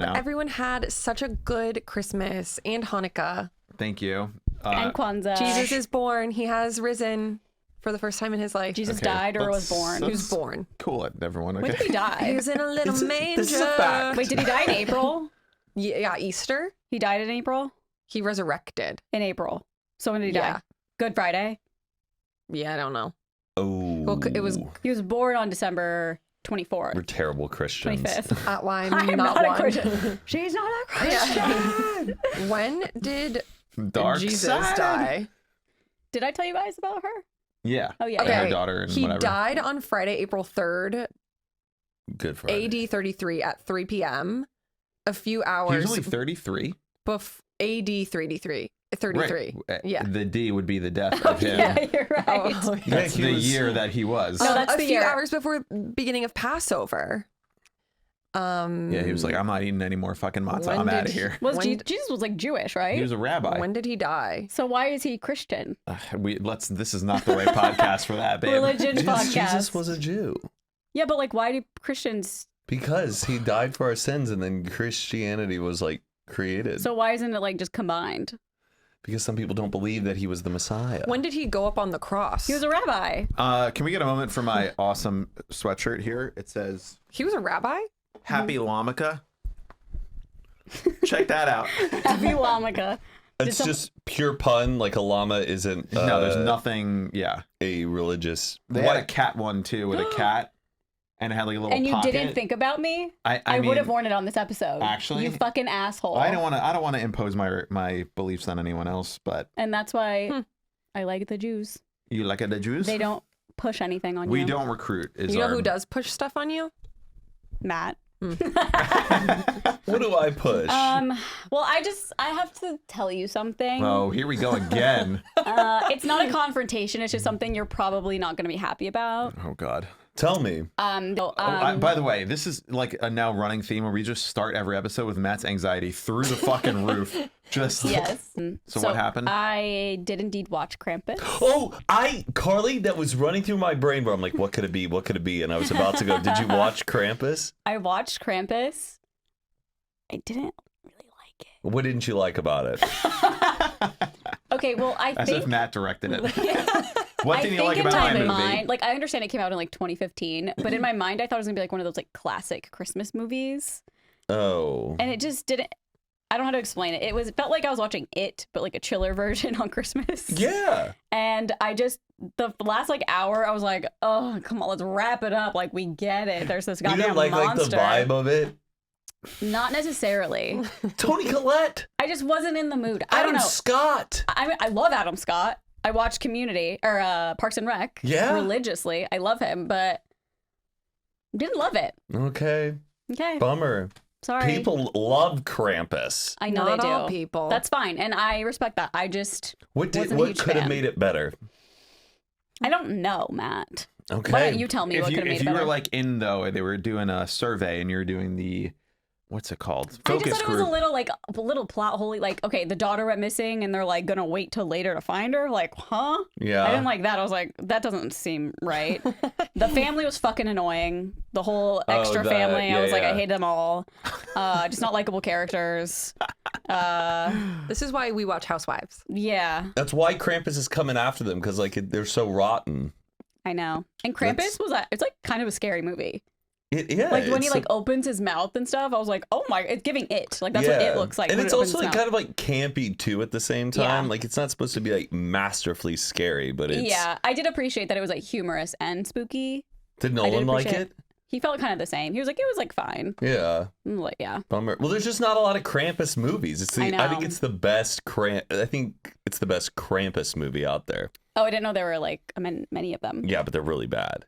Everyone had such a good Christmas and Hanukkah. Thank you. And Kwanzaa. Jesus is born. He has risen for the first time in his life. Jesus died or was born? He was born. Cool, everyone. Okay. When did he die? He was in a little manger. This is a fact. Wait, did he die in April? Yeah, Easter. He died in April? He resurrected. In April. So when did he die? Good Friday? Yeah, I don't know. Oh. Well, it was. He was born on December 24th. We're terrible Christians. 25th. I'm not a one. Christian. She's not a Christian. When did Dark Jesus side. die? Did I tell you guys about her? Yeah. Oh, yeah. And Okay. her daughter and He whatever. died on Friday, April 3rd, Good Friday. AD 33 at 3 p.m. A few He hours was only 33. AD 33. 33. Right. Yeah. The D would be the death of him. Yeah, you're right. Oh, That's Yeah, the he was- year that he was. No, that's a the few year. hours before beginning of Passover. Yeah, he was like, I'm not eating any more fucking matzah. When I'm out did of here. Was When- Jesus was like Jewish, right? He was a rabbi. When did he die? So why is he Christian? This is not the right podcast for that, babe. Religion podcast. Jesus was a Jew. Yeah, but like, why do Christians? Because he died for our sins and then Christianity was like created. So why isn't it like just combined? Because some people don't believe that he was the Messiah. When did he go up on the cross? He was a rabbi. Can we get a moment for my awesome sweatshirt here? It says, He was a rabbi? Happy Lamaka. Check that out. Happy Lamaka. It's just pure pun. Like a llama isn't No, there's nothing. Yeah. a religious. They had a cat one too with a cat. And it had like a little And you pocket. didn't think about me? I I mean, would have worn it on this episode. actually, you fucking asshole. I don't want to impose my beliefs on anyone else, but And that's why I like the Jews. you like the Jews? They don't push anything on We you. don't recruit. You know who does push stuff on you? Matt. What do I push? Well, I have to tell you something. Oh, here we go again. It's not a confrontation. It's just something you're probably not going to be happy about. Oh God. Tell me. By the way, this is like a now running theme where we just start every episode with Matt's anxiety through the fucking roof. Just Yes. So what happened? I did indeed watch Krampus. Oh, Carly, that was running through my brain where I'm like, what could it be? What could it be? And I was about to go, did you watch Krampus? I watched Krampus. I didn't really like it. What didn't you like about it? Okay, well, I As think if Matt directed it. What I did you think like in about my my movie? mind, like I understand it came out in like 2015, but in my mind I thought it was gonna be like one of those like classic Christmas movies, Oh. and it just didn't. I don't know how to explain it. It felt like I was watching It, but like a chiller version on Christmas. Yeah. And the last like hour, I was like, oh, come on, let's wrap it up. Like we get it. There's this You goddamn didn't like monster. the vibe of it? Not necessarily. Toni Collette. I just wasn't in the mood. I don't Adam know. Scott. I love Adam Scott. I watch Community or Parks and Rec religiously. I love him, but didn't love it. Okay. Okay. Bummer. Sorry. People love Krampus. I know Not they do. all people. That's fine, and I respect that. I just What wasn't a what huge could have fan. made it better? I don't know, Matt. Okay. Why don't you tell me what could have made if it you better? were like they were doing a survey and you were doing the, what's it called? I Focus just thought group. it was a little plot hole. Like, okay, the daughter went missing, and they're like gonna wait till later to find her. Like, huh? Yeah. I didn't like that. I was like, that doesn't seem right. The family was fucking annoying. The whole extra family, I was like, I hate them all. Just not likable characters. This is why we watch Housewives. Yeah, That's why Krampus is coming after them, because like they're so rotten. I know. And Krampus it's like kind of a scary movie. Yeah. Like when he it's like opens his mouth and stuff, I was like, oh my, it's giving It. Like that's what It looks like. And when it's it opens also its like mouth. kind of like campy too at the same time. Yeah. Like it's not supposed to be like masterfully scary, but it's. Yeah, I did appreciate that it was like humorous and spooky. Did I did Nolan like appreciate it? He felt kind of the same. He was like, it was like fine. Yeah. I'm like, yeah. Bummer. Well, there's just not a lot of Krampus movies. I know. I think it's the best I think it's the best Krampus movie out there. Oh, I didn't know there were like many of them. Yeah, but they're really bad.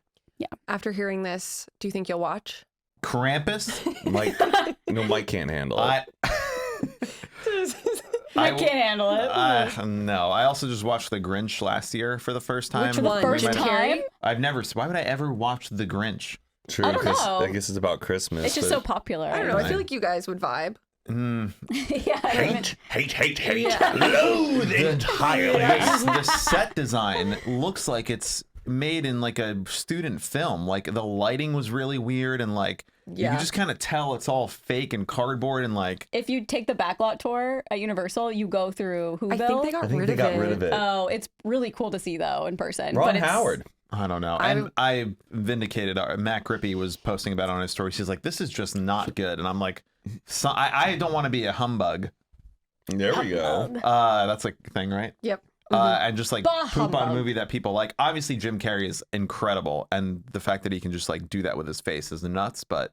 After hearing this, do you think you'll watch? Krampus? Mike can't handle it. I can't handle it. No. I also just watched The Grinch last year for the first time. For the one? first With time? Why would I ever watch The Grinch? True, I don't because know. I guess it's about Christmas. It's just but- so popular. I don't know. I feel like you guys would vibe. Yeah. I don't even- Hate, loathe entirely. The set design looks like it's made in like a student film. Like the lighting was really weird, and like you can just kind of tell it's all fake and cardboard, and like If you take the backlot tour at Universal, you go through Whoville. I think they got rid of it. Oh, it's really cool to see though in person. Ron but it's, Howard. I don't know. And I vindicated Matt Grippy was posting about it on his story. She's like, this is just not good. And I'm like, I don't want to be a humbug. There we go. That's like a thing, right? Yep. And just like Bah, poop on a humbug. movie that people like. Obviously, Jim Carrey is incredible. And the fact that he can just like do that with his face is nuts. But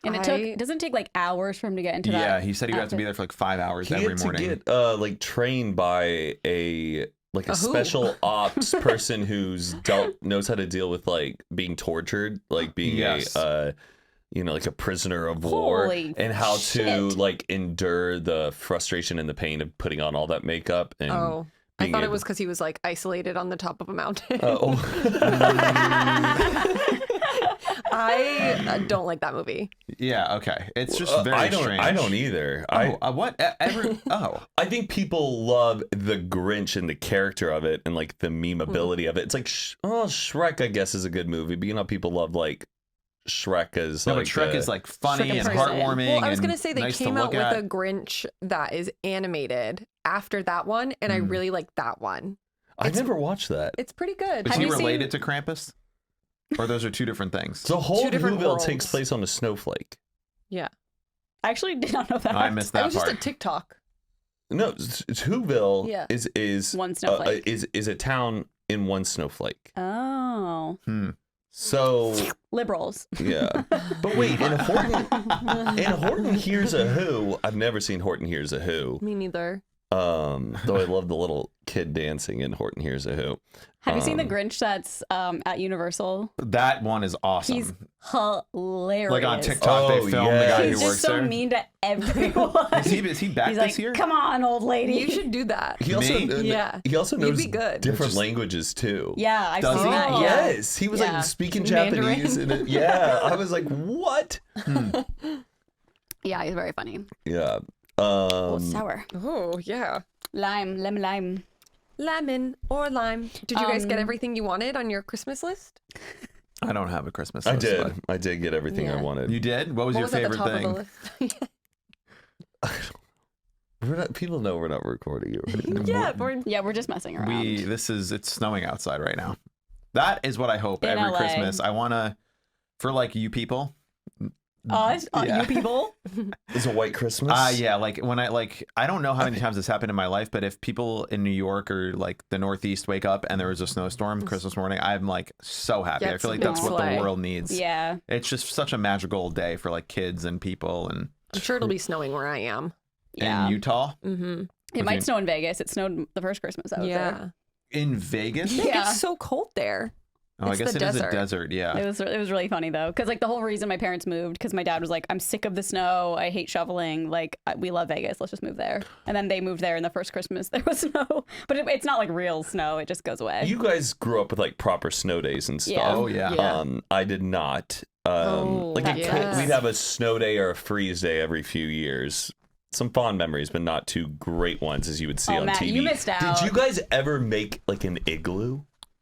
And doesn't it take like hours for him to get into that? yeah, he said he would have to be there for like 5 hours He every had to morning. get like trained by a special ops person who's knows how to deal with like being tortured, like being Yes. like a prisoner of war, Holy and how to shit. like endure the frustration and the pain of putting on all that makeup. And Oh, I being thought it able- was because he was like isolated on the top of a mountain. Oh. I don't like that movie. Yeah, okay. It's just very strange. I don't either. What? I think people love the Grinch and the character of it and like the memeability of it. It's like, Shrek, I guess, is a good movie, but you know, people love like Shrek as No, like. but Shrek is like funny Shrek in and person. heartwarming. Well, I was and gonna say they nice came to out look with at. a Grinch that is animated after that one, and I really like that one. I've never watched that. It's pretty good. Is Have he you seen- related to Krampus? Or those are two different things? The whole Two different Whoville takes worlds. place on a snowflake. Yeah, I actually did not know that. I missed it that was just part. a TikTok. No, it's Whoville Yeah. is One snowflake. is a town in one snowflake. Oh, So liberals. yeah, but wait, in Horton Hears a Who, I've never seen Horton Hears a Who. Me neither. Though I love the little kid dancing in Horton Hears a Who. Have you seen the Grinch that's at Universal? That one is awesome. He's hilarious. Like on TikTok, they filmed the guy He's who works just so there. mean to everyone. Is he back He's this like, year? come on, old lady. You should do that. He also, Me? Yeah. He also You'd knows be good. different languages too. Yeah, I've Does seen he? that. Yeah. Yes, he was Yeah. like speaking Mandarin. Japanese. Yeah, I was like, what? Yeah, he's very funny. Yeah. Sour. Oh yeah. Lime. Lemon or lime. Did you guys get everything you wanted on your Christmas list? I don't have a Christmas I list. did. but- I did get everything I Yeah. wanted. You did? What was What your was at the favorite top thing? of the list? People know we're not recording it. Right? Yeah, we're Yeah, we're just messing around. It's snowing outside right now. That is what I hope In every LA. Christmas. I want to, for like you people. Us? Yeah. You people? It's a white Christmas. Yeah, like when I don't know how many times this happened in my life, but if people in New York or like the Northeast wake up and there was a snowstorm Christmas morning, I'm like so happy. Yeah, I it's feel a like big that's what sleigh. the world needs. Yeah. It's just such a magical day for like kids and people and I'm sure it'll be snowing where I am. Yeah. in Utah, Mm-hmm. It might snow in Vegas. It snowed the first Christmas I was Yeah. there. in Vegas. Yeah. It's so cold there. Oh, I It's guess the it is a desert. desert. Yeah. It was really funny though, because like the whole reason my parents moved, because my dad was like, "I'm sick of the snow. I hate shoveling. Like we love Vegas. Let's just move there." And then they moved there, and the first Christmas there was snow, but it's not like real snow. It just goes away. You guys grew up with like proper snow days and stuff. Yeah. Oh yeah. Yeah. I did not. Oh, like a kid, yes. we'd have a snow day or a freeze day every few years. Some fond memories, but not too great ones as you would see Oh, on Matt, TV. you missed out. Did you guys ever make like an igloo?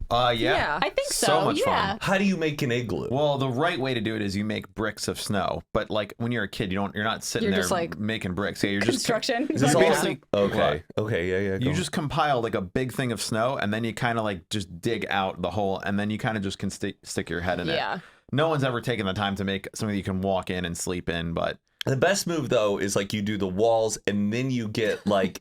Yeah. Yeah. I think so. So much fun. Yeah. How do you make an igloo? Well, the right way to do it is you make bricks of snow. But like when you're a kid, you're not sitting You're there just, like, making bricks. Yeah, you're just Construction. Is this you all- basically- okay. Okay. Yeah. Go You on. just compile like a big thing of snow, and then you kind of like just dig out the hole, and then you kind of just can stick your head in it. Yeah. No one's ever taken the time to make something that you can walk in and sleep in, but The best move though is like you do the walls and then you get like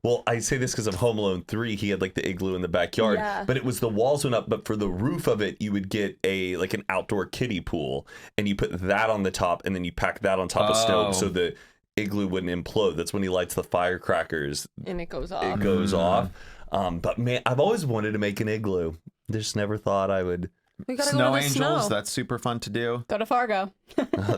well, I say this because of Home Alone 3, he had like the igloo in the backyard, Yeah. but it was the walls went up, but for the roof of it, you would get like an outdoor kiddie pool and you put that on the top and then you pack that on top of snow so the igloo wouldn't implode. That's when he lights the firecrackers. And it goes It off. goes off. But man, I've always wanted to make an igloo. Just never thought I would. We gotta Snow go to the Angels, snow. that's super fun to do. Go to Fargo.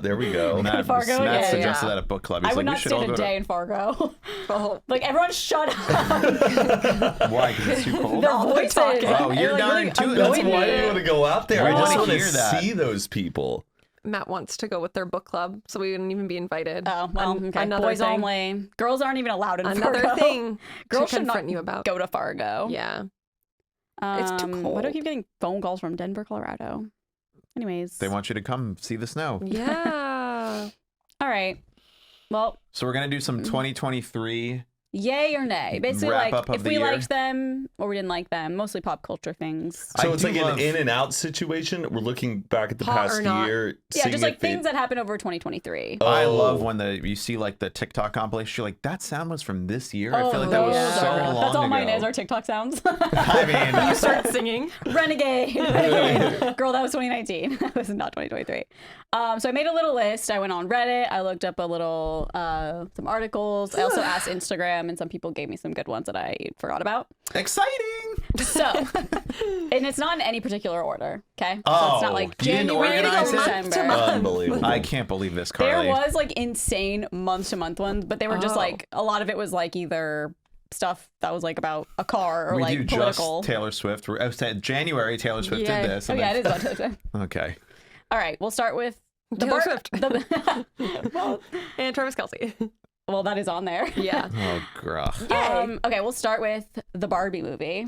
There we go. Matt, Fargo? Matt Yeah, suggested yeah. that at book club. He's I would like, we not should all stand go a day in Fargo. Oh, Like everyone shut up. to... Why? Because it's too cold? Their all the voices. talking. Oh, you're It, like, darn really too. annoyed That's That's why me. you want to go out there. I I just wanna want to hear that. see those people. Matt wants to go with their book club, so we wouldn't even be invited. Oh, well, okay. Another Boys thing. only. Girls aren't even allowed in Another Fargo. thing Girls to should not confront you about. go to Fargo. Yeah. It's too Why do I cold. keep getting phone calls from Denver, Colorado? Anyways. They want you to come see the snow. Yeah. All right. Well, So we're gonna do some 2023. yay or nay? Basically, Wrap like up of if the we year. liked them or we didn't like them. Mostly pop culture things. So I it's do like love- an in and out situation. We're looking back at the Hot past or not. year. Yeah, seeing just like if they- things that happened over 2023. I Oh. love when you see like the TikTok compilation. You're like, that sound was from this year. I feel like that was yeah. so long That's all ago. mine is. Our TikTok sounds. I mean, You start singing. Renegade. Renegade. Girl, that was 2019. That was not 2023. So I made a little list. I went on Reddit. I looked up a little, some articles. I also asked Instagram, and some people gave me some good ones that I forgot about. exciting. So, and it's not in any particular order. Okay. So Oh, it's not like you didn't January to organize it? December. Unbelievable. I can't believe this, There Carly. was like insane month to month ones, but they were just Oh. like a lot of it was like either stuff that was like about a car or we like do political. just Taylor Swift. I said January, Taylor Swift Yeah. did this. Oh and yeah, then- it is about Taylor Swift. Okay. All right, we'll start with the Taylor Swift. well, And Travis Kelce. well, that is on there. Yeah. Oh, grugh. Okay, we'll start with the Barbie movie.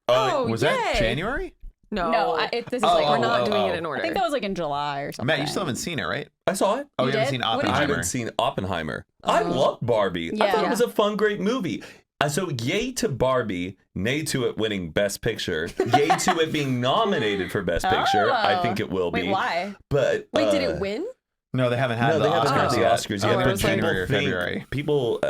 Oh, Was that yay. January? No. No, this is Oh, like We're not doing oh. it in order. I think that was like in July or something. Matt, you still haven't seen it, right? I saw it. Oh, You you haven't did? seen What did you I Oppenheimer. haven't seen Oppenheimer. I loved Barbie. I thought Yeah. it was a fun, great movie. So yay to Barbie, nay to it winning Best Picture, yay to it being nominated for Best Picture. I think it will Wait, be. why? But Wait, did it win? No, they haven't had No, the they haven't had Oscars the yet. Oscars Oh, yet. I But was like- January or think- February. People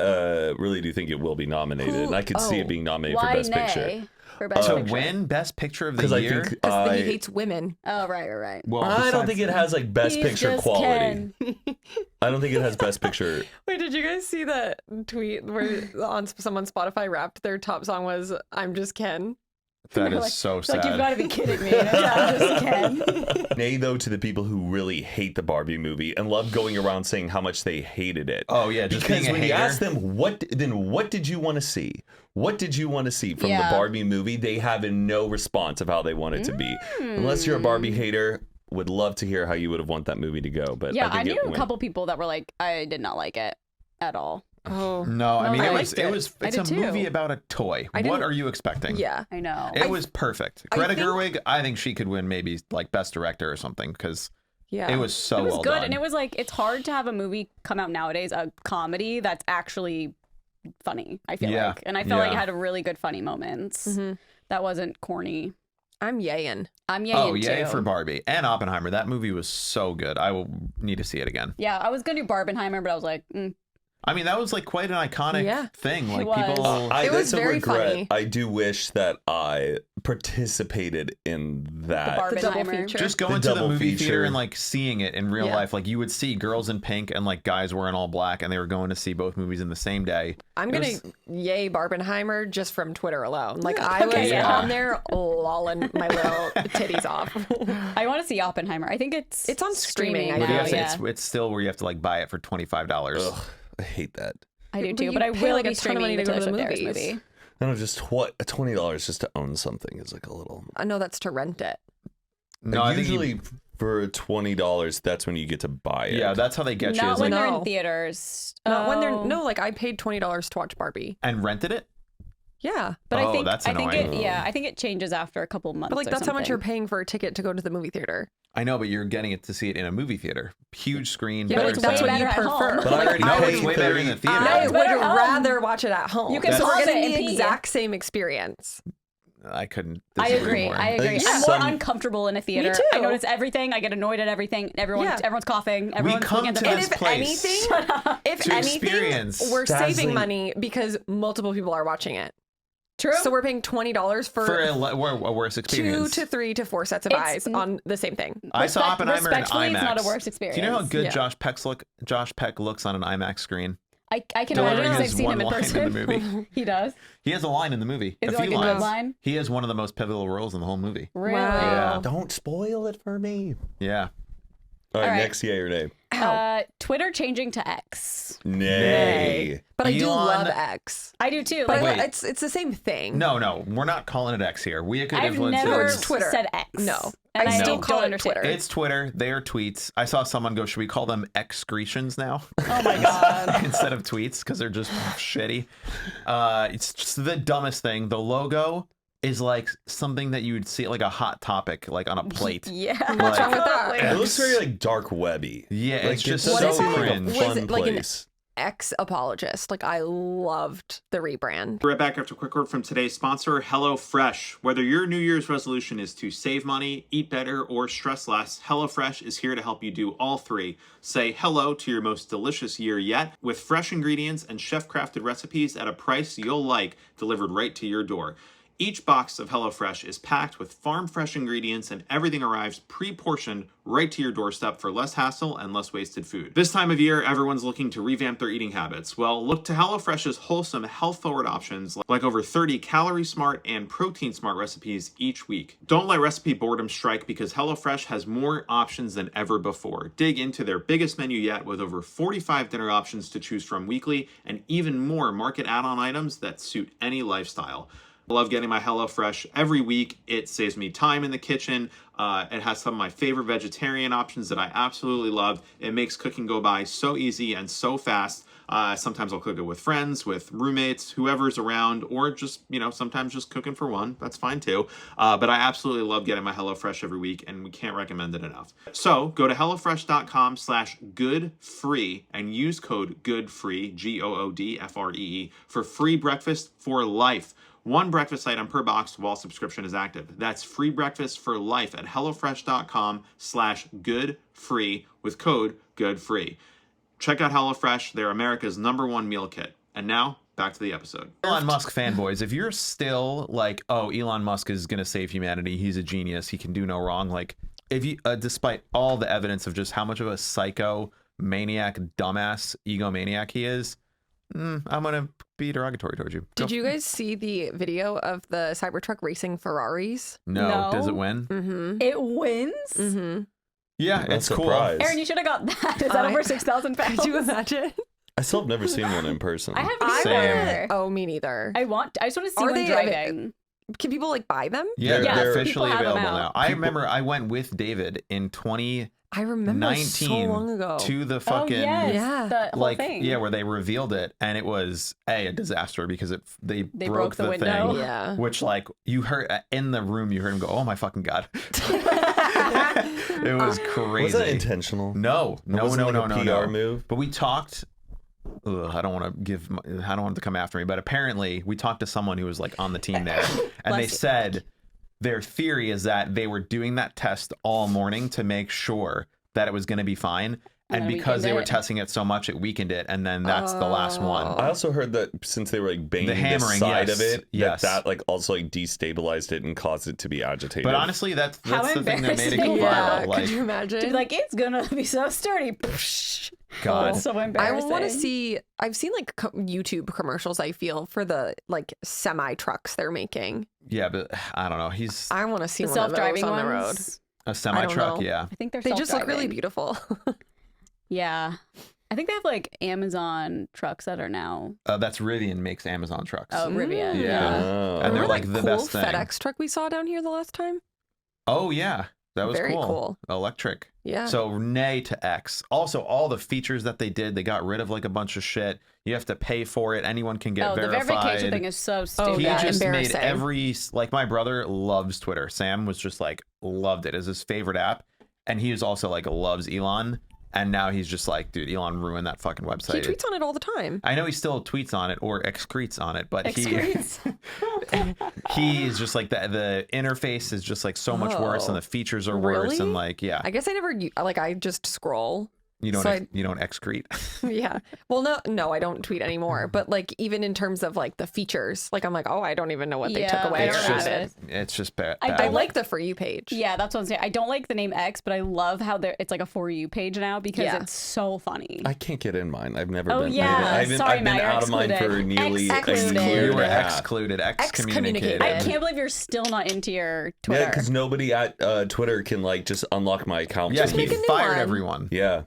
really do think it will be nominated, and I could see it being nominated Why for Best nay Picture. for Best To Picture? win Best Picture of the Because I year? think Because he hates women. Oh, right. Well, I don't besides- think it has like Best He's Picture just quality. Ken. I don't think it has Best Picture. Wait, did you guys see that tweet where on someone Spotify rapped their top song was "I'm Just Ken"? That is Like- so It's like, you've sad. got to be kidding me. I'm just Ken. Nay, though, to the people who really hate the Barbie movie and love going around saying how much they hated it. Oh, yeah, just because being a when you hater. ask them what did you want to see? What did you want to see from Yeah. the Barbie movie? They have no response of how they want it to be. Unless you're a Barbie hater, would love to hear how you would have want that movie to go. But Yeah, I think I knew it a went. couple people that were like, I did not like it at all. Oh, No, I mean, I it liked it. was, I it's a did too. movie about a toy. I What didn't- are you expecting? yeah. I know. It was perfect. I Greta think- Gerwig, I think she could win maybe like Best Director or something because Yeah. it was so It was well good, done. and it was like it's hard to have a movie come out nowadays, a comedy that's actually funny. I feel Yeah, like, and I felt like it yeah. had really good funny moments. Mhm. That wasn't corny. I'm yayin'. I'm yaying Oh, yay too. for Barbie and Oppenheimer. That movie was so good. I will need to see it again. Yeah, I was gonna do Barbenheimer, but I was like, I mean, that was like quite an iconic Yeah. thing. Like was. people. It was that's a very regret. funny. I do wish that I participated in that. The The double Barbenheimer. feature. Just going The to the double movie feature. theater and like seeing it in real Yeah. life, like you would see girls in pink and like guys wearing all black, and they were going to see both movies in the same day. I'm It gonna was- yay Barbenheimer just from Twitter alone. Like I was Okay, yeah. on there lolling my little titties off. I want to see Oppenheimer. I think it's It's on streaming, I But you now. have to- Yeah, it's still where you have to like buy it for $25. Ugh, I hate that. I do But too. you But I pay, will like, be a ton of streaming money to the go to Taylor the Swift Harris movies. movie. I don't know, just what $20 just to own something is like a little. I know that's to rent it. No, I think usually for $20, that's when you get to buy it. yeah, that's how they get you. Not Is when like, they're in No. theaters. Not when they're Oh. no, like I paid $20 to watch Barbie. and rented it. Yeah, But Oh, I think that's I think annoying. I think it changes after a couple months. but like or that's how much you're something. paying for a ticket to go to the movie theater. I know, but you're getting it to see it in a movie theater, huge screen. Yeah, better but it's that's way what you better at home. prefer. But I already No, paid it's way better in the 30 theater. I it's would better at home. rather watch it at home. You can so we're pause getting it and the pee. exact same experience. I couldn't. I disagree agree. more. I agree. think I'm some- more uncomfortable in a theater. too. I notice everything. I get annoyed at everything. Everyone's coughing. Everyone's come looking at to their this And if place anything, if to anything, experience we're saving dazzling- money because multiple people are watching it. True. So we're paying $20 for a worse 2 experience. to 3 to 4 sets of It's eyes on the same thing. I saw Oppenheimer in respectfully, IMAX. it's not a worse experience. Do you know how good Yeah. Josh Peck looks on an IMAX screen? I can delivering imagine because I've his seen one him in line in person. the movie. He does. He has a line in the movie. Is a it few like a good lines. line? He has one of the most pivotal roles in the whole movie. Really? Wow. Yeah. Don't spoil it for me. Yeah. All right, right. next yay or nay? Twitter changing to X. Nay. But I do Elon- love X. I do too. But Like, Wait. it's the same thing. No, we're not calling it X here. We could I've influence never it's Twitter. said X. No. And I still don't call it understand. Twitter. It's Twitter. They are tweets. I saw someone go, should we call them excretions now? Oh my god. Instead of tweets because they're just shitty. It's just the dumbest thing. The logo is like something that you would see like a hot topic like on a plate. Yeah. What's wrong with that? It looks very like dark webby. Yeah, it's just it What so is doesn't seem like a cringe. Was fun it like an place. Apologist. Like I loved the rebrand. Right back after a quick word from today's sponsor, HelloFresh. Whether your New Year's resolution is to save money, eat better, or stress less, HelloFresh is here to help you do all three. Say hello to your most delicious year yet with fresh ingredients and chef-crafted recipes at a price you'll like, delivered right to your door. Each box of HelloFresh is packed with farm-fresh ingredients and everything arrives pre-portioned right to your doorstep for less hassle and less wasted food. This time of year, everyone's looking to revamp their eating habits. Well, look to HelloFresh's wholesome, health-forward options like over 30 calorie-smart and protein-smart recipes each week. Don't let recipe boredom strike because HelloFresh has more options than ever before. Dig into their biggest menu yet with over 45 dinner options to choose from weekly and even more market add-on items that suit any lifestyle. I love getting my HelloFresh every week. It saves me time in the kitchen. It has some of my favorite vegetarian options that I absolutely love. It makes cooking go by so easy and so fast. Sometimes I'll cook it with friends, with roommates, whoever's around, or just, sometimes just cooking for one. That's fine too. But I absolutely love getting my HelloFresh every week, and we can't recommend it enough. So go to HelloFresh.com/goodfree and use code GOODFREE, GOODFREE, for free breakfast for life. One breakfast item per box while subscription is active. That's free breakfast for life at HelloFresh.com/goodfree with code GOODFREE. Check out HelloFresh. They're America's #1 meal kit. And now, back to the episode. Elon Musk fanboys, if you're still like, oh, Elon Musk is going to save humanity, he's a genius, he can do no wrong, like, if you, despite all the evidence of just how much of a psycho, maniac, dumbass, egomaniac he is, I'm going to be derogatory towards you. Did you guys see the video of the Cybertruck racing Ferraris? No. No. Does it win? Mm-hmm. It wins? Mm-hmm. Yeah, I'm it's cool. surprised. Aaron, you should have got that. Is that over 6,000 pounds? Could you imagine? I still have never seen one in person. I haven't I either. Oh, me neither. I just want to see Are one they driving. Can people like buy them? Yeah, Yeah, they're people officially have them available out. now. I remember I went with David in 2019 I remember so long ago. to the fucking Yeah. The whole thing. yeah, where they revealed it, and it was a disaster because they broke the window. thing, Yeah. which like you heard in the room, you heard him go, "Oh my fucking god!" It was crazy. Was that intentional? No, It wasn't like a PR no. move? But we talked. I don't want to I don't want them to come after me, but apparently we talked to someone who was like on the team there, and they said their theory is that they were doing that test all morning to make sure that it was going to be fine. And then because they weakened were it. testing it so much, it weakened it, and then that's the last one. I also heard that since they were like banging the hammering, side yes, of it, yes. that like also like destabilized it and caused it to be agitated. But honestly, that's How the thing that made it go embarrassing. Yeah. viral. Like, Could you imagine? To be like, it's gonna be so sturdy. God. Oh, so I embarrassing. want to see. I've seen like YouTube commercials. I feel for the like semi trucks they're making. yeah, but I don't know. He's I want to see the one of those self-driving on the road. ones. a semi truck. know. Yeah, I think they're They just look really self-driving. beautiful. Yeah. I think they have like Amazon trucks that are now. that's Rivian makes Amazon trucks. Oh, Rivian. Mm. Yeah. Oh. And they're Remember like that the cool best thing. FedEx truck we saw down here the last time? Oh yeah, that was Very cool. Electric. Yeah. So nay to X. Also, all the features that they did, they got rid of like a bunch of shit. You have to pay for it. Anyone can get Oh, the verified. verification thing is so stupid. He yeah, just made embarrassing. every like my brother loves Twitter. Sam was just like loved it as his favorite app, and he was also like loves Elon. And now he's just like, dude, Elon ruined that fucking He website. tweets on it all the time. I know he still tweets on it or excretes on it, but Excretes. he is just like the interface is just like so much worse, and the features are worse, Really? and like I guess I never like I just scroll. you don't so you don't excrete. Yeah. Well, no, I don't tweet anymore. But like even in terms of like the features, like I'm like, oh, I don't even know what they took Yeah, away I or don't It's have added. it. It's just bad. I I don't like the For You page. Yeah, that's what I'm saying. I don't like the name X, but I love how it's like a For You page now because Yeah. it's so funny. I can't get in mine. I've never Oh, been. yeah. I've been, Sorry, I've been Matt, you're out of mine for excluded. nearly a Excluded. year You and were a half. excluded, Excommunicated. I excommunicated. can't believe you're still not into your Twitter. Yeah, because nobody at Twitter can like just unlock my account. Yeah, for he make a me. new fired one. everyone. Yeah.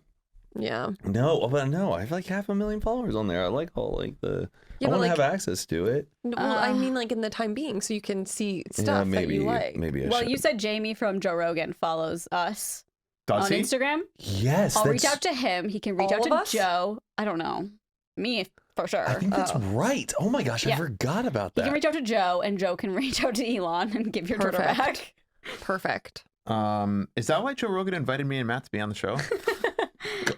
Yeah. No, but no, I have like 500,000 followers on there. I like all like the. Yeah, I but, want to like- have access to it. Well, I mean, like in the time being, so you can see stuff yeah, that maybe you like. maybe. I Well, should. you said Jamie from Joe Rogan follows us Does on he? Instagram. Yes, I'll that's reach out to him. He can reach All out of to us? Joe. I don't know. Me for sure. I think that's right. Oh my gosh, I Yeah. forgot about You that. can reach out to Joe, and Joe can reach out to Elon and give your Twitter Perfect. back. Perfect. Is that why Joe Rogan invited me and Matt to be on the show?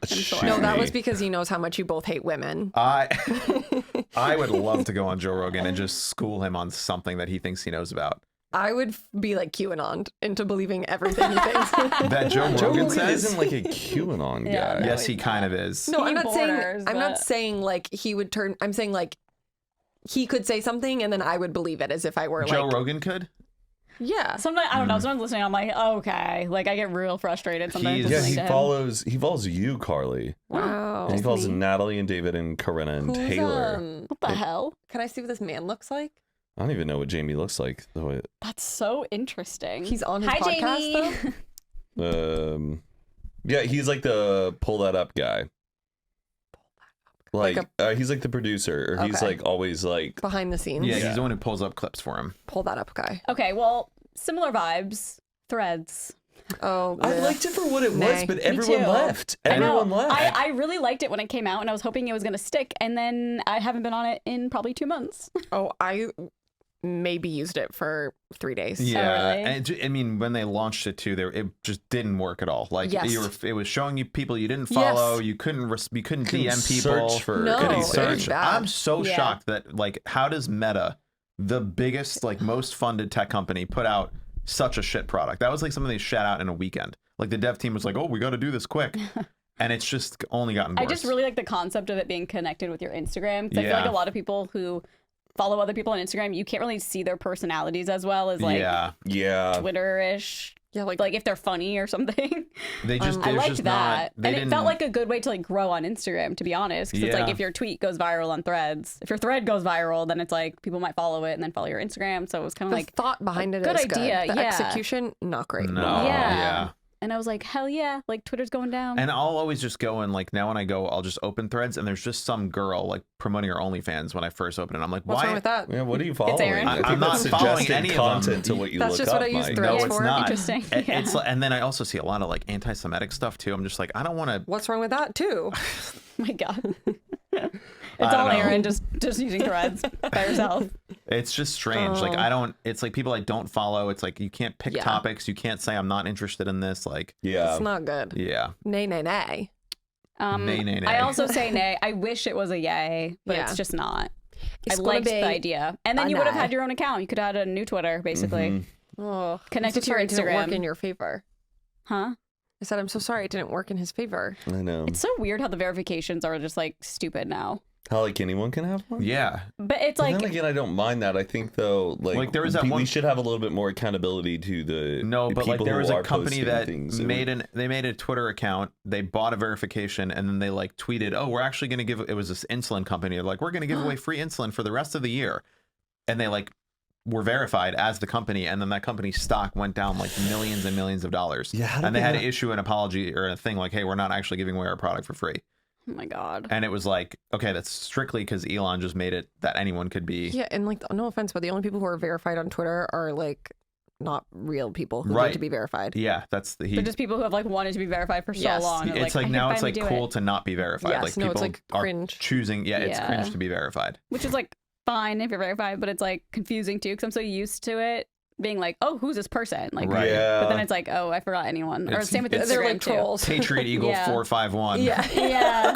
Shoot No, that me. was because he knows how much you both hate women. I would love to go on Joe Rogan and just school him on something that he thinks he knows about. I would be like QAnon into believing everything he thinks. That Joe Joe Rogan Rogan says. isn't like a QAnon Yeah, guy. no. Yes, he he's kind of is. No, He I'm not saying. borders, I'm not but- saying like he would turn. I'm saying like he could say something and then I would believe it as if I were Joe like. Rogan could. Yeah. Sometimes I don't know. Sometimes listening, I'm like, okay. Like I get real frustrated sometimes. He's- Yeah, listening he to him. follows you, Carly. Wow. And he follows me. Natalie and David and Corinna and Who's, Taylor. What the hell? Can I see what this man looks like? I don't even know what Jamie looks like. Though. That's so interesting. He's on his Hi, podcast Jamie. though. Yeah, he's like the pull that up guy. Like, he's like the producer, or he's Okay. like always like. Behind the scenes. Yeah, Yeah. he's the one who pulls up clips for him. Pull that up, guy. Okay, well, similar vibes. Threads. Oh, I yeah. liked it for what it was, Nay. but Me everyone too. left. I know. Everyone left. I really liked it when it came out, and I was hoping it was going to stick, and then I haven't been on it in probably 2 months. Oh, I maybe used it for 3 days. Yeah, really? and I mean, when they launched it too, it just didn't work at all. Like, Yes. it was showing you people you didn't Yes. follow. You couldn't DM people. search for No, anything. it was Search. bad. I'm so Yeah. shocked that like, how does Meta, the biggest like most funded tech company, put out such a shit product? That was like something they shat out in a weekend. Like the dev team was like, oh, we got to do this quick, and it's just only gotten worse. I just really like the concept of it being connected with your Instagram. 'Cause I feel like Yeah. a lot of people who follow other people on Instagram, you can't really see their personalities as well as like yeah, Yeah. Twitter-ish. Yeah, like, Like if they're funny or something. they just I there's liked just that. not. They And it didn't. felt like a good way to like grow on Instagram, to be honest. Because it's like Yeah. if your tweet goes viral on Threads, if your thread goes viral, then it's like people might follow it and then follow your Instagram. So it was kind the of like, thought behind it good is idea, good. The yeah. execution, not great. no, Yeah. yeah. and I was like, hell yeah, like Twitter's going down. And I'll always just go and like now when I go, I'll just open Threads and there's just some girl like promoting her OnlyFans when I first open it. I'm like, What's why? wong with that? Yeah, what are you following? Aaron. I think I'm not that's following suggested any of them. content to what you That's look just up, what I use Mike. Threads No, it's for. not. Interesting. It's Yeah. and then I also see a lot of like anti-Semitic stuff too. I'm just like, I don't want to. What's wrong with that too? My God. I It's don't all know. Aaron just using Threads by herself. It's just strange. Like I don't. It's like people I don't follow. It's like you can't pick Yeah. topics. You can't say I'm not interested in this. Like Yeah. It's not good. yeah. Nay, nay, nay. Nay, nay, nay. I also say nay. I wish it was a yay, but Yeah. it's just not. It's I gonna liked be the idea. And then a you would have nay. had your own account. You could have had a new Twitter, basically. Mhm. Oh, Connected I'm so to your sorry it didn't work Instagram. in your favor. Huh? I said I'm so sorry it didn't work in his favor. I know. It's so weird how the verifications are just like stupid now. How like anyone can have one. Yeah. But it's But like, then again, I don't mind that. I think though, like Like, there was that we one- should have a little bit more accountability to the No, but like people there who was a are company posting that things. they made a Twitter account. They bought a verification and then they like tweeted, "Oh, we're actually going to give." It was this insulin company. They're like, "We're going to give away free insulin for the rest of the year," and they like were verified as the company, and then that company's stock went down like millions and millions of dollars. Yeah, how did and they they had not- to issue an apology or a thing like, "Hey, we're not actually giving away our product for free." oh my God. And it was like, okay, that's strictly because Elon just made it that anyone could be. Yeah, and like no offense, but the only people who are verified on Twitter are like not real people who Right. need to be verified. Yeah, that's the he. They're just people who have like wanted to be verified for so Yes. long. They're It's I like can now it's finally like do cool it. to not be verified. Yes, like no, people it's, like, are cringe. choosing. Yeah, it's Yeah. cringe to be verified. Which is like fine if you're verified, but it's like confusing too because I'm so used to it being like, oh, who's this person? Like, Right. Yeah. but then it's like, oh, I forgot anyone. Or It's- same with Instagram it's- They're like too. trolls. Patriot Eagle Yeah. 451. Yeah. Yeah.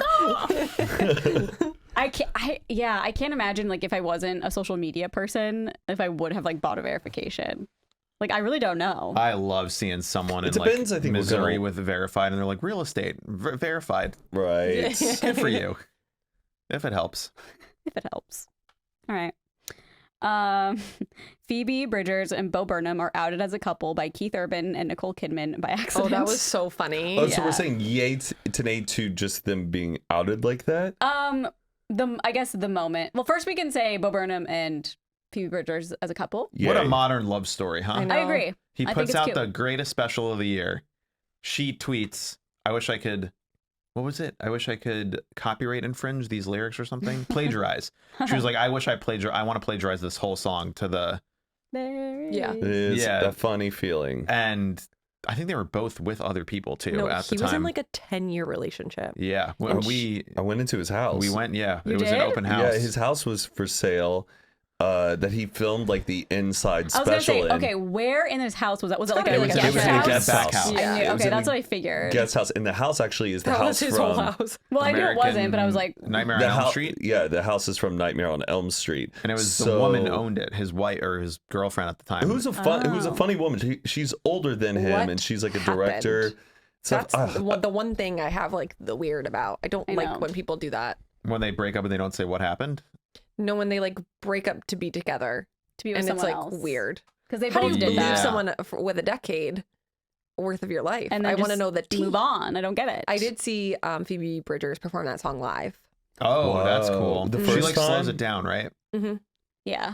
I can't imagine like if I wasn't a social media person, if I would have like bought a verification. Like I really don't know. I love seeing someone It in depends, like I think, we're Missouri gonna- with verified, and they're like real estate verified. right. Good for you, if it helps. If it helps. All right. Phoebe Bridgers and Bo Burnham are outed as a couple by Keith Urban and Nicole Kidman by accident. Oh, that was so funny. Oh, so we're Yeah. saying yay today to just them being outed like that? I guess the moment. Well, first we can say Bo Burnham and Phoebe Bridgers as a couple. What a Yay. modern love story, huh? I know. I agree. He I think puts it's out cute. the greatest special of the year. She tweets, "I wish I could." What was it? I wish I could copyright infringe these lyrics or something. Plagiarize. She was like, "I wish I want to plagiarize this whole song to the." There it Yeah. is. It is Yeah. a funny feeling. And I think they were both with other people too No, at the he time. was in like a 10-year relationship. Yeah, when I went into his house. we went. Yeah, You it was an did? open house. Yeah, his house was for sale. That he filmed like the inside I was gonna special say, in. okay, where in his house was that? Was it like gotta a, be like like a a guest guest house? guest back house. I Yeah. knew- It was okay, in that's the what I figured. guest house, and the house actually is the That house was his from whole house. Well, I knew it wasn't, but I was like, Nightmare the on Elm house. Street, Yeah, the house is from Nightmare on Elm Street, and it was the So- woman owned it, his wife or his girlfriend at the time. Who's a funny woman. She's older than him, What and she's like a happened? director. That's the one thing I have like the weird about. I don't I like know. when people do that. When they break up and they don't say what happened. No, when they like break up to be together, to be with and it's someone like else. weird. Because they How do both you did leave that. someone with a decade worth of your life? And then I want to just know the tea. move on. I don't get it. I did see Phoebe Bridgers perform that song live. Oh, that's Whoa. cool. The She first like slows time? it down, right? Yeah.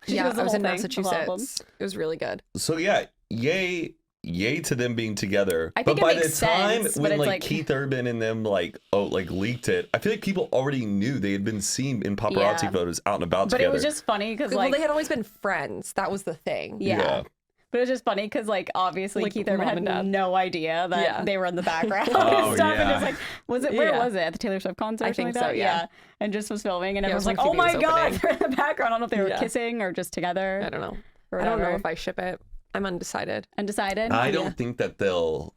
Yeah, does the I was whole in thing, the whole album. Massachusetts. It was really good. So yeah, yay to them being together. I think but it by the makes time sense, but when it's like like- Keith Urban and them leaked it, I feel like people already knew they had been seen in paparazzi Yeah. photos out and about But together. it was just funny because Well, like, they had always been friends. That was the thing. yeah. But it was just funny because, like, obviously Like, Keith Urban mom had and dad. no idea that Yeah. they were in the background Oh, and stuff. And yeah. just like, where Yeah. was it? At the Taylor Swift concert? I or something think like so, that? yeah. And just was filming, and Yeah, it everyone's was like, when oh my Phoebe was God, opening. they're in the background. I don't know if they were Yeah. kissing or just together. I don't know. Or I don't know whatever. if I ship it. I'm undecided. Undecided. I Yeah. don't think that they'll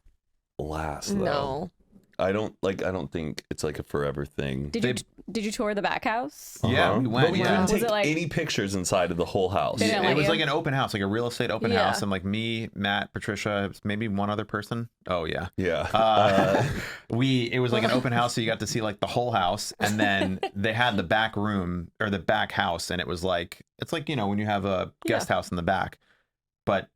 last though. No. I don't think it's like a forever thing. Did you tour the back house? Yeah, we went. But we yeah. didn't Was take it like- any pictures inside of the whole house. They didn't It let was you? like an open house, like a real estate open Yeah. house, and like me, Matt, Patricia, maybe one other person. Oh yeah. Yeah. It was like an open house, so you got to see like the whole house, and then they had the back room or the back house, and it was like it's like when you have a guest house in the back, but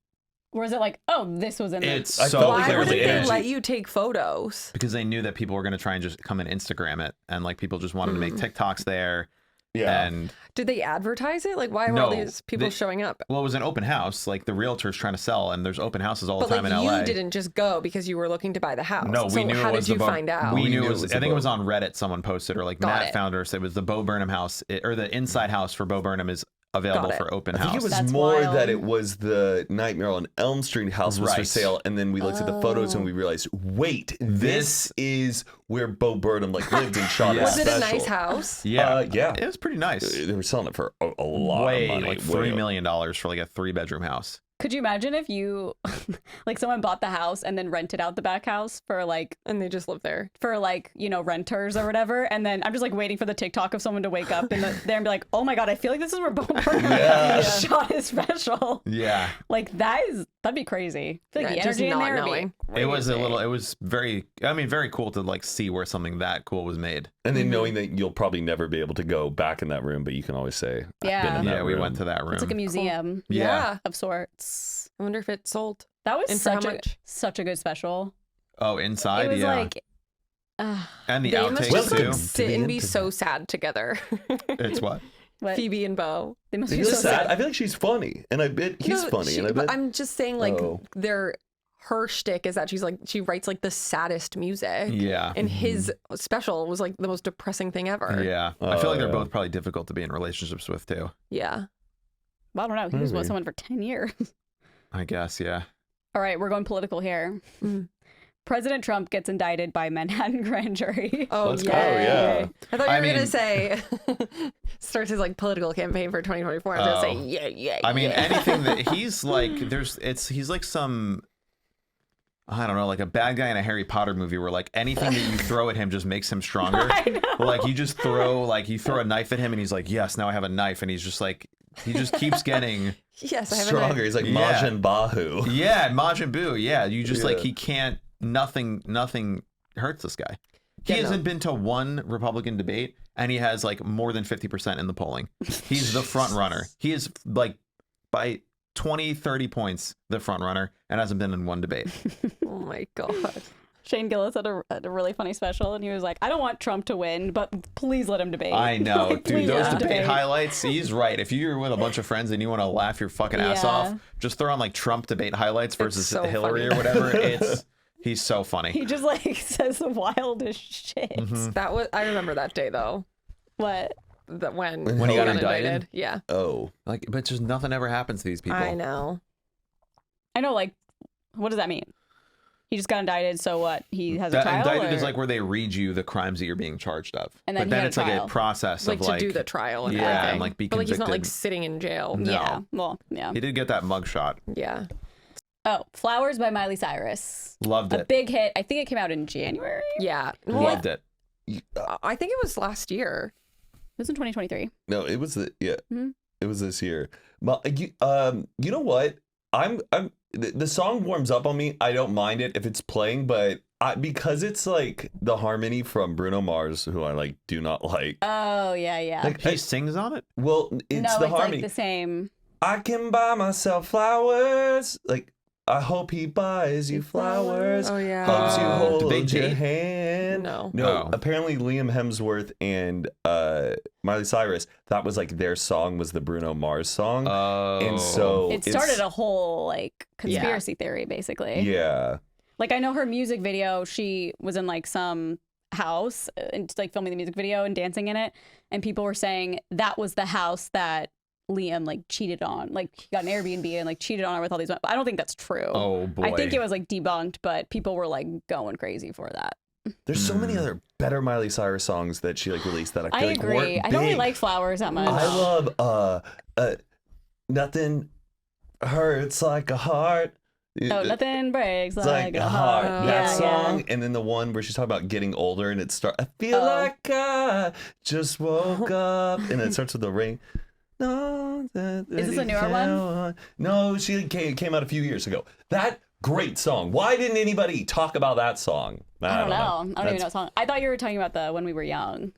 Or is it like, oh, this was in the... it's I so felt like Why there was wouldn't the they energy. let you take photos? because they knew that people were going to try and just come and Instagram it, and like people just wanted to make TikToks there, Yeah. and Did they advertise it? Like, why were all No, these people they- showing up? well, it was an open house, like the realtor's trying to sell, and there's open houses all the But time like, in you LA. didn't just go because you were looking to buy the house. No, so we knew how it was did you the Bo- find out? We knew knew it it was. was I the think it was Bo- on Reddit. Someone posted, or like Got Matt it. found it. It was the Bo Burnham house, or the inside house for Bo Burnham is available Got it. for open I house. think it was That's more wild. that it was the Nightmare on Elm Street house was for Right. sale, and then we looked at the photos and we realized, wait, this is where Bo Burnham lived and shot Yeah. his Was it a special. nice house? yeah, yeah. it was pretty nice. They were selling it for a lot Way of money. like way $3 million for like a 3-bedroom house. Could you imagine if you, like, someone bought the house and then rented out the back house for And they just live there. renters or whatever, and then I'm just like waiting for the TikTok of someone to wake up there and be like, oh my God, I feel like this is where Bo Burnham Yeah. shot his special. Yeah, Like that'd be crazy. I feel like Yeah, the just energy in not there would knowing. be it was a crazy. little. It was very. I mean, very cool to like see where something that cool was made. And then knowing that you'll probably never be able to go back in that room, but you can always say, I've Yeah. been in that Yeah, we room. went to that room. It's like a museum Yeah. of sorts. I wonder if it sold. That was And for how such a good special. Oh, inside, It was yeah, like, and the They must outtakes just too. like sit and be so sad together. It's what? what? Phoebe and Bo. They must Is be this so sad? sad. I feel like she's funny, and I bet he's No, funny, and I but bet I'm just saying, like, Oh. her shtick is that she writes like the saddest music. Yeah. And his special was like the most depressing thing ever. Yeah, I feel like they're yeah. both probably difficult to be in relationships with too. Yeah. Well, I don't know. He was with Maybe. someone for 10 years. I guess, yeah. All right, we're going political here. Mm. President Trump gets indicted by Manhattan grand jury. Oh, Let's yay. go, yeah. I thought you I were mean- gonna say starts his like political campaign for 2024. I was gonna Oh. say yeah. I mean, yeah. anything that he's like, he's like some, I don't know, like a bad guy in a Harry Potter movie where like anything that you throw at him just makes him stronger. I know. Like you throw a knife at him and he's like, yes, now I have a knife, and he's just like, he just keeps getting Yes, I have stronger. He's like Yeah. Majin Bahu. yeah, Majin Buu. Yeah, you just like Yeah. he can't. Nothing hurts this guy. He Yeah, no. hasn't been to one Republican debate, and he has like more than 50% in the polling. He's the front runner. He is like by 20, 30 points the front runner, and hasn't been in one debate. Oh my god. Shane Gillis had a really funny special, and he was like, I don't want Trump to win, but please let him debate. I know, Like, dude. please Those let him debate highlights. He's right. If you're with a bunch of friends and you want to laugh your fucking ass Yeah. off, just throw on like Trump debate highlights versus so Hillary funny. or whatever. He's so funny. He just like says the wildest shit. Mm-hmm. That was I remember that day though. What? That when he got indicted? Yeah. Oh, Like, but just nothing ever happens to these people. I know. I know, like, what does that mean? He just got indicted, so what? He has a trial? Indicted or? is like where they read you the crimes that you're being charged of. And then but he then had a it's like trial. a process Like of to like do the trial. And yeah, everything. and like be But like convicted. he's not like sitting in jail. No. Yeah. Well, yeah. He did get that mugshot. Yeah. Oh, Flowers by Miley Cyrus. Loved A it. big hit. I think it came out in January. Yeah. Well, Loved it. I think it was last year. It was in 2023. No, it was Mhm. it was this year. You know what? The song warms up on me. I don't mind it if it's playing, but because it's like the harmony from Bruno Mars, who I like do not like. Oh, yeah. Like, He sings on it. well, it's no, the it's harmony. like the same. I can buy myself flowers. Like, I hope he buys you flowers. Oh, yeah. Hopes you Did hold they your date? hand. No. Oh. Apparently Liam Hemsworth and Miley Cyrus, that was like their song was the Bruno Mars song. Oh. And so It started a whole like Yeah. conspiracy theory, basically. yeah. Like I know her music video, she was in like some house and like filming the music video and dancing in it, and people were saying that was the house that Liam like cheated on. Like he got an Airbnb and like cheated on her with all these. But I don't think that's true. Oh boy. I think it was like debunked, but people were like going crazy for that. There's so many other better Miley Cyrus songs that she like released that I I feel like agree. weren't I don't really big. like Flowers that much. I love Nothing Hurts Like a Heart. Oh, nothing breaks It's like a heart. Oh, that Yeah, song, yeah. and then the one where she's talking about getting older, and it starts. I feel Oh. like I just woke up, and it starts with the rain. No, Is this a newer one? No, she came out a few years ago. That great song. Why didn't anybody talk about that song? I don't know. I don't even know That's- what song. I thought you were talking about the When We Were Young,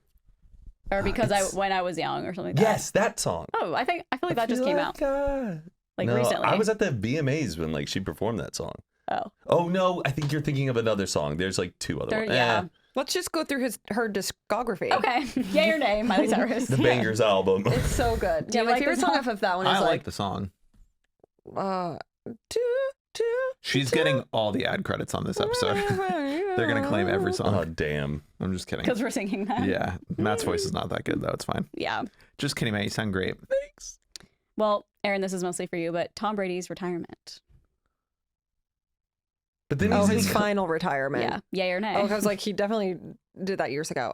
or because when I was young or something like that. Yes, that song. Oh, I feel like that just came out like no, recently. I was at the VMAs when like she performed that song. Oh, Oh no, I think you're thinking of another song. There's like two other ones. yeah. Let's just go through her discography. Okay. Yay or nay, Miley Cyrus. The Bangers album. It's so good. Do Yeah, you my like favorite this song song? off of that one is I like like the song. two. She's getting all the ad credits on this episode. They're gonna claim every Oh song. damn. I'm just kidding. Because we're singing that. Yeah, Matt's voice is not that good though. It's fine. Yeah. Just kidding, Matt. You sound great. Thanks. Well, Aaron, this is mostly for you, but Tom Brady's retirement. But then Oh, he's his final retirement. Yeah. Yay or nay? Oh, I was like, he definitely did that years ago.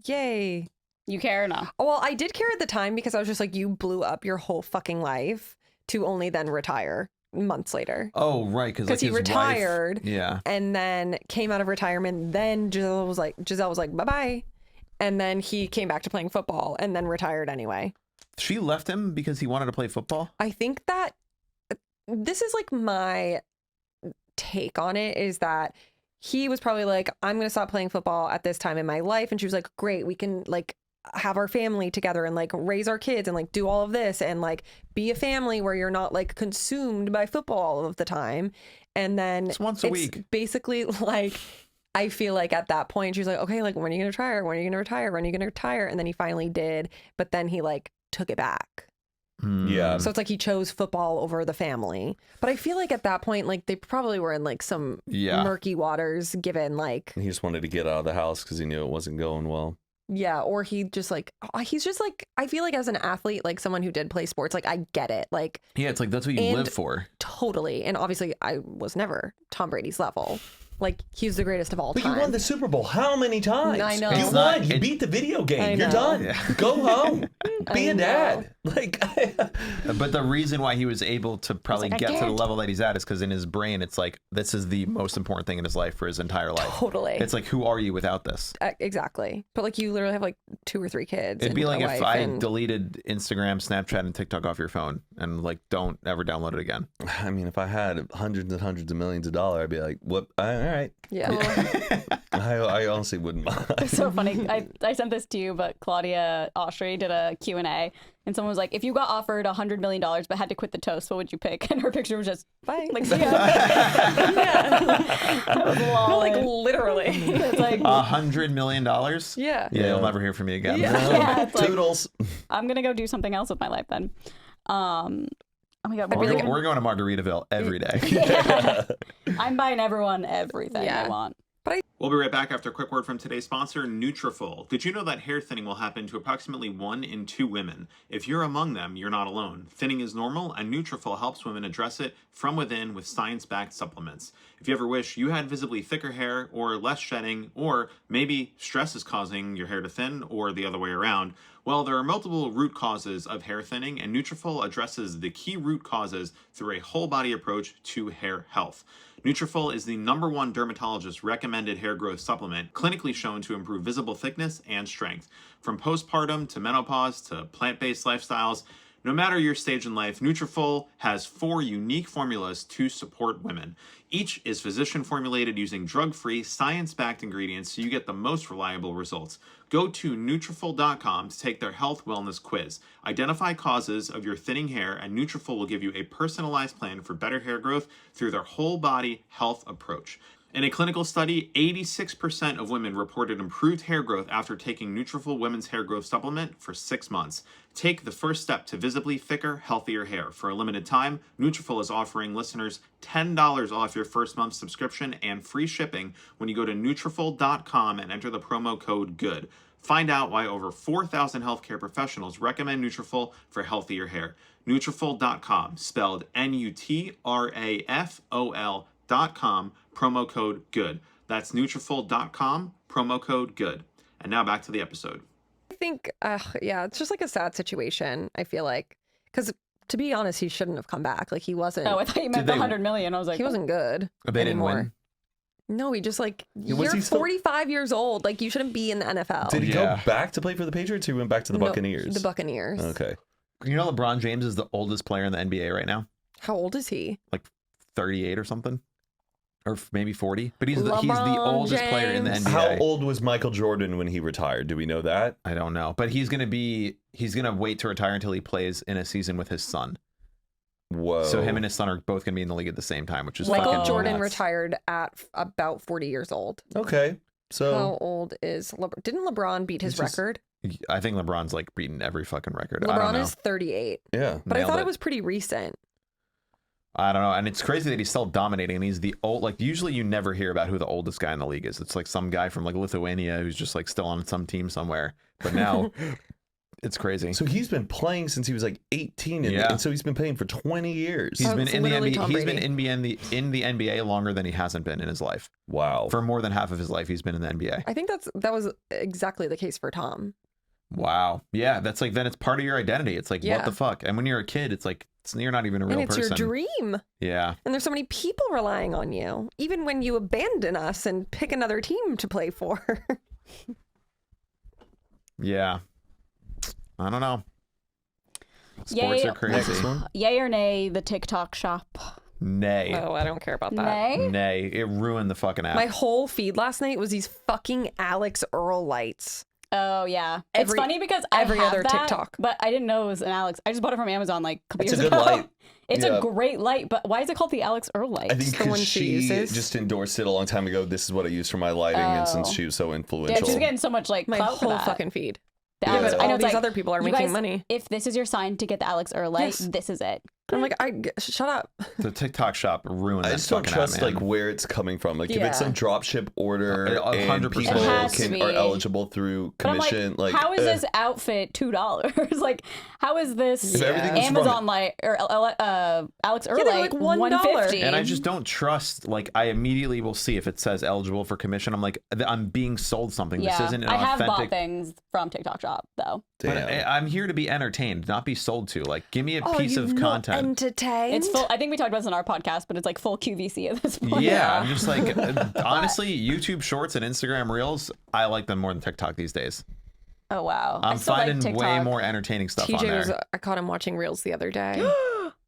Yay. You care or no? Oh, well, I did care at the time because I was just like, you blew up your whole fucking life to only then retire months later. Oh, right, because like Because he his retired. Wife, yeah. And then came out of retirement. Then Giselle was like, bye-bye. And then he came back to playing football and then retired anyway. She left him because he wanted to play football. I think that this is like my take on it is that he was probably like, I'm going to stop playing football at this time in my life. And she was like, great, we can like have our family together and like raise our kids and like do all of this and like be a family where you're not like consumed by football all of the time. And then Just once a it's week. basically like, I feel like at that point, she was like, okay, like when are you going to retire? When are you going to retire? When are you going to retire? And then he finally did. But then he like took it back. Yeah. So it's like he chose football over the family. But I feel like at that point, like they probably were in like some Yeah. murky waters given like, He just wanted to get out of the house because he knew it wasn't going well. yeah, or he just like, he's just like, I feel like as an athlete, like someone who did play sports, like I get it. Like Yeah, it's like that's what you And- live for. totally. And obviously I was never Tom Brady's level. Like he's the greatest of all But time. you won the Super Bowl how many times? I know. You It's won. not- You it- beat the video I game. You're know. done. Yeah. Go home. Be I a dad. Like, But the reason why he was able to probably like, I get to the can't. level that he's at is because in his brain, it's like, this is the most important thing in his life for his entire life. Totally. It's like, who are you without this? Exactly. But like you literally have like 2 or 3 kids. It'd and be a like if wife I and- deleted Instagram, Snapchat, and TikTok off your phone and like don't ever download it again. I mean, if I had hundreds and hundreds of millions of dollars, I'd be like, what? All right. Yeah. I honestly wouldn't mind. It's so funny. I sent this to you, but Claudia Oshry did a Q&A, and someone was like, if you got offered $100 million but had to quit the toast, what would you pick? And her picture was just, Bye. like, see ya. That was long. No, like literally. It's like, $100 million? Yeah. Yeah, you'll never hear from me again. yeah, it's like, Toodles. I'm going to go do something else with my life then. Oh my God. what We're, was I gonna- we're going to Margaritaville every day. Yeah. I'm buying everyone everything Yeah. they want. We'll be right back after a quick word from today's sponsor, Nutrafol. Did you know that hair thinning will happen to approximately 1 in 2 women? If you're among them, you're not alone. Thinning is normal, and Nutrafol helps women address it from within with science-backed supplements. If you ever wish you had visibly thicker hair or less shedding, or maybe stress is causing your hair to thin or the other way around, well, there are multiple root causes of hair thinning, and Nutrafol addresses the key root causes through a whole body approach to hair health. Nutrafol is the #1 dermatologist recommended hair growth supplement, clinically shown to improve visible thickness and strength. From postpartum to menopause to plant-based lifestyles, no matter your stage in life, Nutrafol has 4 unique formulas to support women. Each is physician formulated using drug-free, science-backed ingredients so you get the most reliable results. Go to Nutrafol.com to take their health wellness quiz. Identify causes of your thinning hair, and Nutrafol will give you a personalized plan for better hair growth through their whole body health approach. In a clinical study, 86% of women reported improved hair growth after taking Nutrafol Women's Hair Growth Supplement for 6 months. Take the first step to visibly thicker, healthier hair. For a limited time, Nutrafol is offering listeners $10 off your first month subscription and free shipping when you go to Nutrafol.com and enter the promo code GOOD. Find out why over 4,000 healthcare professionals recommend Nutrafol for healthier hair. Nutrafol.com, spelled Nutrafol.com, promo code GOOD. That's Nutrafol.com, promo code GOOD. And now back to the episode. I think, yeah, it's just like a sad situation, I feel like. Because to be honest, he shouldn't have come back. Like, he wasn't. Oh, I thought you meant the 100 million. I was like, he wasn't good. They didn't anymore. win. No, he just like, Was you're he still- 45 years old. Like, you shouldn't be in the NFL. Did he Yeah. go back to play for the Patriots or he went back to the No, Buccaneers? The Buccaneers. Okay. You know, LeBron James is the oldest player in the NBA right now, How old is he? like 38 or something, or maybe 40. But he's the LeBron oldest player in the James. NBA. How old was Michael Jordan when he retired? Do we know that? I don't know, but he's gonna wait to retire until he plays in a season with his son. Whoa. So him and his son are both gonna be in the league at the same time, which is Michael fucking Jordan nuts. retired at about 40 years old. Okay. So How old is LeBron? Didn't LeBron beat his He's just- record? I think LeBron's like beaten every fucking record. I don't LeBron know. is 38. yeah. But I Nailed thought it. it was pretty recent. I don't know, and it's crazy that he's still dominating. And he's the old. Like usually, you never hear about who the oldest guy in the league is. It's like some guy from like Lithuania who's just like still on some team somewhere. But now, it's crazy. So he's been playing since he was like 18, Yeah. and so he's been playing for 20 years. He's Oh, been it's in the literally NBA. Tom He's been Brady. in the NBA longer than he hasn't been in his life. Wow. For more than half of his life, he's been in the NBA. I think that was exactly the case for Tom. Wow. Yeah, that's like then it's part of your identity. It's like what Yeah. the fuck. And when you're a kid, it's like you're not even a real And it's person. your dream. Yeah. And there's so many people relying on you, even when you abandon us and pick another team to play for. Yeah. I don't know. Sports Yay. are crazy. Next one. yay or nay, the TikTok shop? Nay. Oh, I don't care about that. Nay? Nay. It ruined the fucking app. My whole feed last night was these fucking Alex Earl lights. Oh yeah, it's Every- funny because every I have other that, TikTok. but I didn't know it was an Alex. I just bought it from Amazon like a couple It's a years good ago. light. It's Yeah. a great light, but why is it called the Alex Earl light? I think the one because she she uses. just endorsed it a long time ago. This is what I use for my lighting, and since Oh. she was so yeah, influential, she's getting so much like My clout for whole that. fucking feed. The Yeah. Alex, But I know all it's these like, other people are you making guys, money. If this is your sign to get the Alex Earl light, Yes. this is it. I'm like, shut up. The TikTok shop ruined I that just don't fucking trust app, man. like where it's coming from. Like if Yeah. it's some drop ship order and 100%. people It has to are be. eligible through But I'm commission, like, how is this outfit $2? Like, how is this If everything was from- Amazon light or Alex Earl they're light like $1. $150? And I just don't trust. Like, I immediately will see if it says eligible for commission. I'm like, I'm being sold something. yeah, This isn't an I have bought authentic. things from TikTok shop though. But Damn. I'm here to be entertained, not be sold to. Like, give me a Oh, piece you're of not content. entertained? It's full. I think we talked about this in our podcast, but it's like full QVC at this point. Yeah, I'm just like, honestly, YouTube Shorts and Instagram Reels, I like them more than TikTok these days. Oh wow. I I'm still like finding way TikTok. more entertaining stuff on TJ there. was. I caught him watching reels the other day.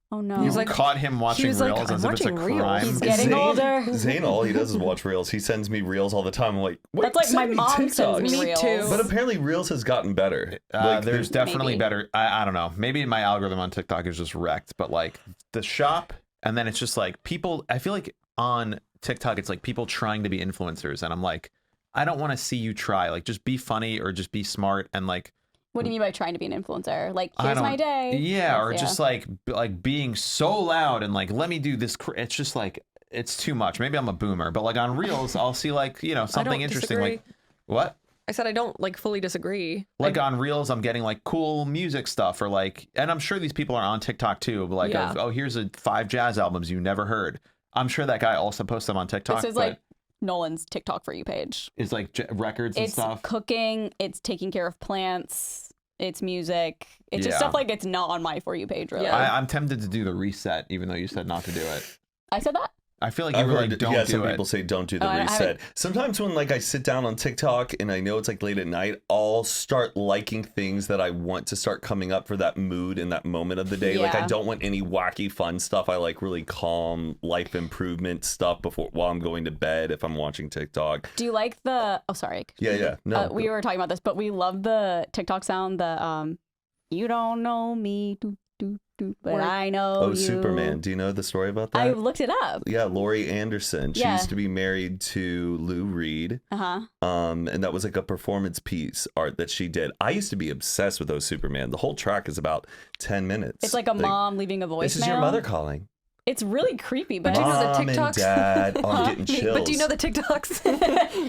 Oh no. He was like, Caught him watching was like, Reels "I'm as if it's a watching Reels." crime. He's getting older. Zane, all he does is watch reels. He sends me reels all the time. I'm like, wait, That's like my send me mom sends me TikToks. Me reels. too. But apparently, reels has gotten better. There's definitely Maybe. better. I don't know. Maybe my algorithm on TikTok is just wrecked, but like the shop, and then it's just like people. I feel like on TikTok, it's like people trying to be influencers, and I'm like, I don't want to see you try. Like, just be funny or just be smart, and like, What do you mean by trying to be an influencer? Like, I here's don't- my day. Yeah, or just like being so loud and like, let me do this. It's just like it's too much. Maybe I'm a boomer, but like on Reels, I'll see like, you know, something interesting. disagree. Like what? I said I don't like fully disagree. Like on Reels, I'm getting like cool music stuff or like, and I'm sure these people are on TikTok too, but like, Yeah. oh, here's 5 jazz albums you never heard. I'm sure that guy also posts them on TikTok. This is but like Nolan's TikTok For You page. it's like records and It's stuff. cooking. It's taking care of plants. It's music. It's just Yeah. stuff like it's not on my For You page, really. Yeah. I'm tempted to do the reset, even though you said not to do it. I said that? I feel like you I've were heard, like, don't yeah, do some it. people say don't do the Oh, I reset. haven't- Sometimes when like I sit down on TikTok and I know it's like late at night, I'll start liking things that I want to start coming up for that mood in that moment of the day. Like I Yeah. don't want any wacky fun stuff. I like really calm life improvement stuff while I'm going to bed if I'm watching TikTok. Do you like the... Oh, sorry. Yeah. No. We were talking about this, but we love the TikTok sound, the you don't know me, do, do, do, but Or- I know Oh, you. Superman. Do you know the story about that? I looked it up. Yeah, Laurie Anderson. She Yeah. used to be married to Lou Reed. Uh-huh. And that was like a performance piece art that she did. I used to be obsessed with those Superman. The whole track is about 10 minutes. It's like a mom leaving a voicemail. This is your mother calling. It's really creepy, but do you know the Mom and TikToks? Dad. Oh, I'm getting chills. But do you know the TikToks?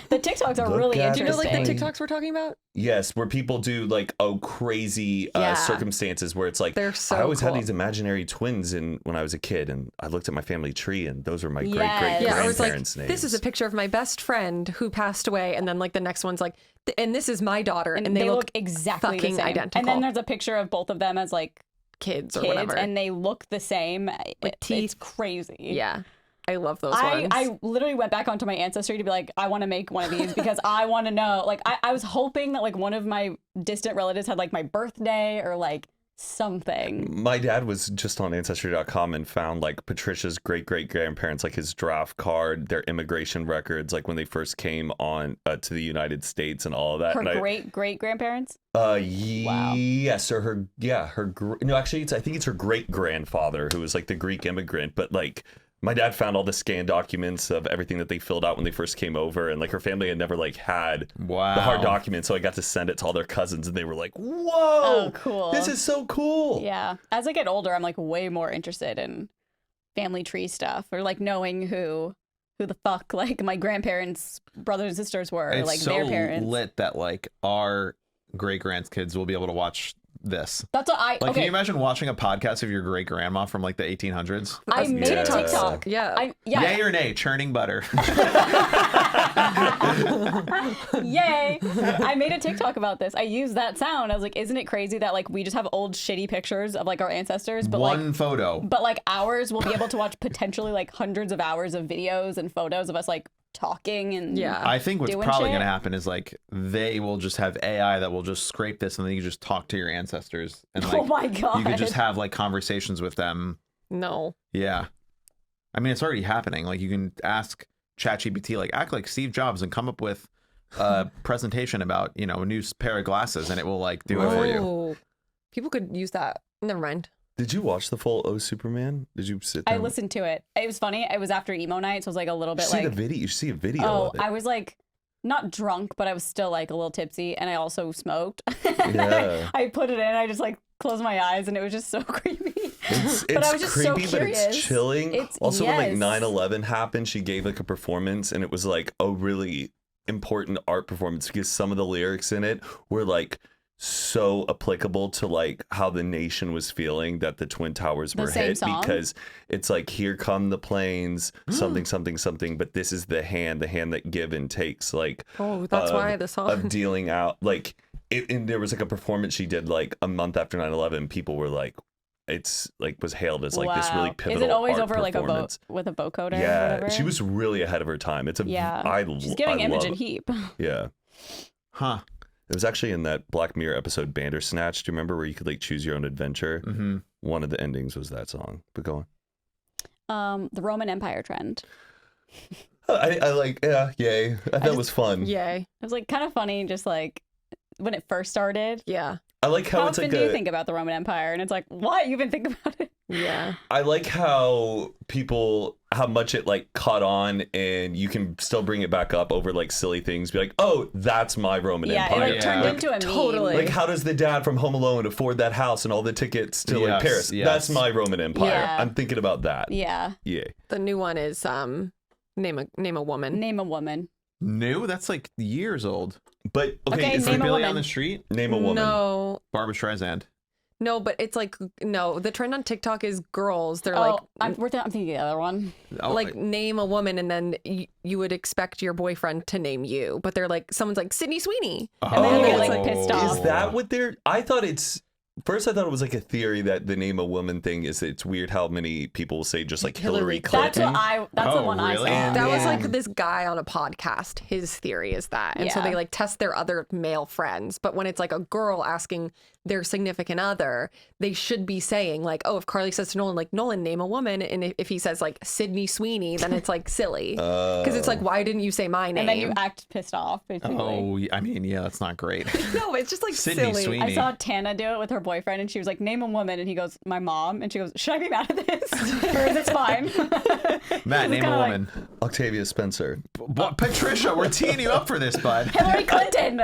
the TikToks are Look really at Do you know like the interesting. TikToks we're talking about? Yes, where people do like crazy Yeah. circumstances where it's like They're so I always had cool. these imaginary twins when I was a kid, and I looked at my family tree, and those were my Yes. great Yeah, or it's like, grandparents' names. this is a picture of my best friend who passed away, and then like the next one's like, and this is my daughter, and they look exactly fucking the same. identical. And then there's a picture of both of them as like kids or kids, whatever. and they look the same. It's teeth. crazy. Yeah, I love those I, ones. I literally went back onto my Ancestry to be like, I want to make one of these because I want to know. Like, I was hoping that like one of my distant relatives had like my birthday or like something. My dad was just on Ancestry.com and found like Patricia's great-great-grandparents, like his draft card, their immigration records, like when they first came on to the United States and all of that. Her And great-great-grandparents? Yes, or no, actually, I think it's her great-grandfather who was like the Greek immigrant, but like my dad found all the scanned documents of everything that they filled out when they first came over, and like her family had never like had the hard documents, so I got to send it to all their cousins, and they were like, "Whoa, Oh, cool. this is so cool." Yeah. As I get older, I'm like way more interested in family tree stuff or like knowing who the fuck like my grandparents' brothers and sisters were, or It's like so their parents. lit that like our great grandkids will be able to watch this. That's what I Like, can okay. you imagine watching a podcast of your great grandma from like the 1800s? I made a Yeah. TikTok. Yeah. Yeah. Yay or nay, churning butter. Yay! I made a TikTok about this. I used that sound. I was like, isn't it crazy that like we just have old shitty pictures of like our ancestors, but One like photo. but like ours will be able to watch potentially like hundreds of hours of videos and photos of us like talking and Yeah. I think what's doing probably shit. going to happen is like they will just have AI that will just scrape this, and then you just talk to your ancestors, and like oh my god. you could just have like conversations with them. No. Yeah, I mean it's already happening. Like you can ask ChatGPT, like act like Steve Jobs and come up with a presentation about a new pair of glasses, and it will like do it for you. Oh. People could use that. Never mind. Did you watch the full Oh Superman? Did you sit down? I listened to it. It was funny. It was after emo night, so it was like a little You bit see like the video. You see a video oh, of it. I was like not drunk, but I was still like a little tipsy, and I also smoked. Yeah. I put it in. I just like closed my eyes, and it was just so creepy. It's But I was just so creepy, but it's curious. chilling. It's- Also, when like yes. 9/11 happened, she gave like a performance, and it was like a really important art performance because some of the lyrics in it were like so applicable to like how the nation was feeling that the Twin Towers The were same hit, song? because it's like, here come the planes, something, something, something, but this is the hand that give and takes, like Oh, that's why the of song. dealing out like it. And there was like a performance she did like a month after 9/11. People were like, it's like was hailed as like this really Wow. pivotal. Is it always art over like a performance. vote with a vocoder? or Yeah, whatever? she was really ahead of her time. It's a Yeah, she's giving I love Imogen it. Heap. Yeah, Huh. it was actually in that Black Mirror episode Bandersnatch. Do you remember where you could like choose your own adventure? Mm-hmm. One of the endings was that song. But go on. The Roman Empire trend. I like yay. I thought it was fun. Yay. It was like kind of funny, just like when it first started. Yeah. I like how How it's often like do you think about the Roman Empire? And it's like, what? You even think about it? Yeah. I like how much it like caught on, and you can still bring it back up over like silly things. Be like, oh, that's my Roman Yeah, Empire. it like turned into a meme. Totally. Like, how does the dad from Home Alone afford that house and all the tickets to like Yes, Paris? yes. That's my Roman Empire. Yeah. I'm thinking about that. Yeah. Yeah. The new one is name a woman. Name a woman. New? That's like years old. But Okay, is Is it name a Billy woman. on the street? name a woman. No. Barbara Streisand. No, but it's like no. The trend on TikTok is girls. They're Oh, like I'm thinking the other one. Oh, like name a woman, and then you would expect your boyfriend to name you, but they're like someone's like Sydney Sweeney, And then you get like Oh. pissed off. Is that what they're? I thought First, I thought it was like a theory that the name a woman thing is. It's weird how many people say just like Hillary Clinton. That's the Oh, one really? I saw. That was Yeah. like this guy on a podcast. His theory is that. And so Yeah. they like test their other male friends. But when it's like a girl asking their significant other, they should be saying like, oh, if Carly says to Nolan, like, Nolan, name a woman. And if he says like Sydney Sweeney, then it's like silly. Because it's like, why didn't you say my name? And then you act pissed off, basically. Oh, I mean, yeah, that's not great. No, it's just like Sydney silly. Sweeney. I saw Tana do it with her boyfriend, and she was like, name a woman. And he goes, my mom. And she goes, should I be mad at this? Or is it fine? Matt, name a kinda like- woman. Octavia Spencer. What? Patricia, we're teeing you up for this, bud. Hillary Clinton.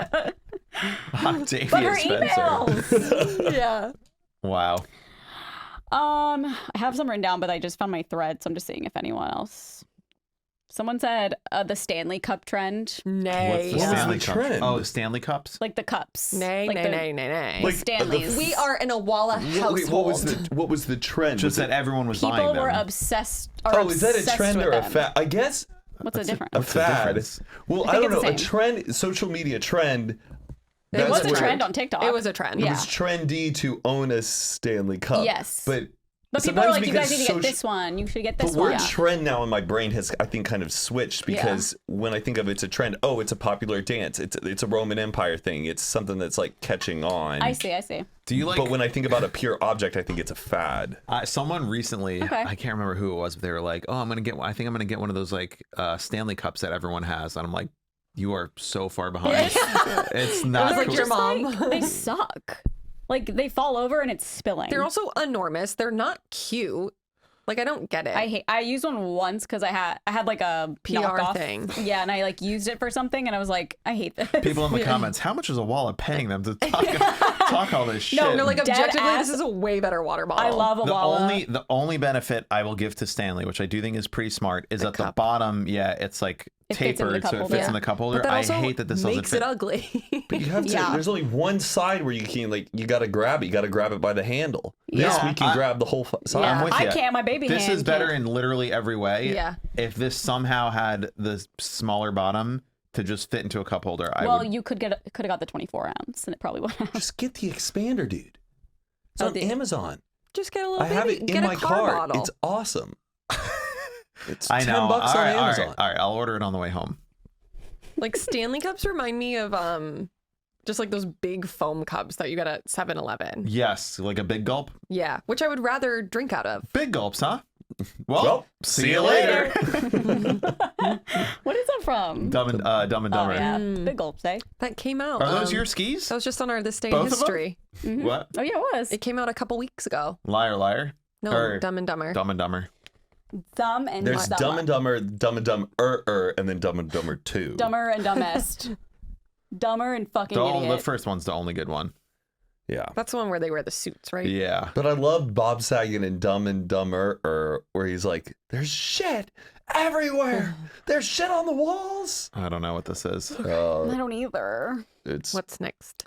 Octavia But her Spencer. emails. Yeah. Wow. I have some written down, but I just found my thread, so I'm just seeing if anyone else. Someone said the Stanley Cup trend, Nay. What's the What was Stanley the Cup? trend? Oh, the Stanley Cups? like the cups. Nay, like nay, nay, nay, nay. The Like, Stanleys. We are in a Walla household. Wait, what was the trend? Just Was that everyone was People buying them. were obsessed. Oh, is that a obsessed trend with or a them. fad? I guess What's the difference? a What's the fad. difference? Well, I think don't know. it's the A same. trend, social media trend. It was a a trend. trend on TikTok. It was a trend. It Yeah. was trendy to own a Stanley Cup. Yes. But But people are sometimes like, you guys because need to get soci- this one. You should get The this word one. trend now in my brain has, I think, kind of switched because when I think of it's a trend, oh, it's a popular dance. It's a Roman Empire thing. It's something that's like catching on. I see. Do you like? But when I think about a pure object, I think it's a fad. Someone recently, Okay. I can't remember who it was, but they were like, "Oh, I think I'm gonna get one of those like Stanley Cups that everyone has," and I'm like, "You are so far behind. It's not It was like cool." your mom. Like, they suck. Like they fall over and it's spilling. They're also enormous. They're not cute. Like, I don't get it. I used one once because I had like a PR knockoff thing. Yeah, and I like used it for something, and I was like, I hate this. People in the comments, how much is a wallet paying them to talk all this shit? No, like Dead objectively, ass. this is a way better water bottle. I love a wallet. the only benefit I will give to Stanley, which I do think is pretty smart, is at the cup. bottom, it's like It fits in the tapered cup so it holder. fits in the cup holder. But that I also hate that this doesn't makes fit. it ugly. But you have to. Yeah. There's only one side where you can you got to grab it. You got to grab it by the handle. This Yeah. we can grab the whole side. Yeah. I'm with I ya. can't. My baby This hand is better can't. in literally every way. Yeah. If this somehow had the smaller bottom to just fit into a cup holder, I Well, would. you could have got the 24 ounce, and it probably would have. Just get the expander, dude. It's Oh, on the- Amazon. Just get a little I have baby. it Get in a my car car. bottle. It's awesome. It's I know. $10 all on right, Amazon. all right. I'll order it on the way home. Like Stanley cups remind me of just like those big foam cups that you get at 7-Eleven. Yes, like a big gulp. Yeah, which I would rather drink out of. Big gulps, huh? Well, Well, see you later. What is that from? Dumb and Oh Dumber. yeah, big gulps, eh? That came out. Are those your skis? That was just on our This Day Both in of them? History. What? Oh yeah, it was. It came out a couple weeks ago. Liar, liar. No, Or Dumb and Dumber. Dumb and Dumber. Dumb and There's Dumber. Dumb and Dumber, Dumb and Dumber, and then Dumb and Dumber 2. Dumber and dumbest. Dumber and fucking The idiot. first one's the only good one. Yeah. That's the one where they wear the suits, right? Yeah. But I loved Bob Saget in Dumb and Dumber, where he's like, there's shit everywhere. There's shit on the walls. I don't know what this is. I don't either. It's What's next?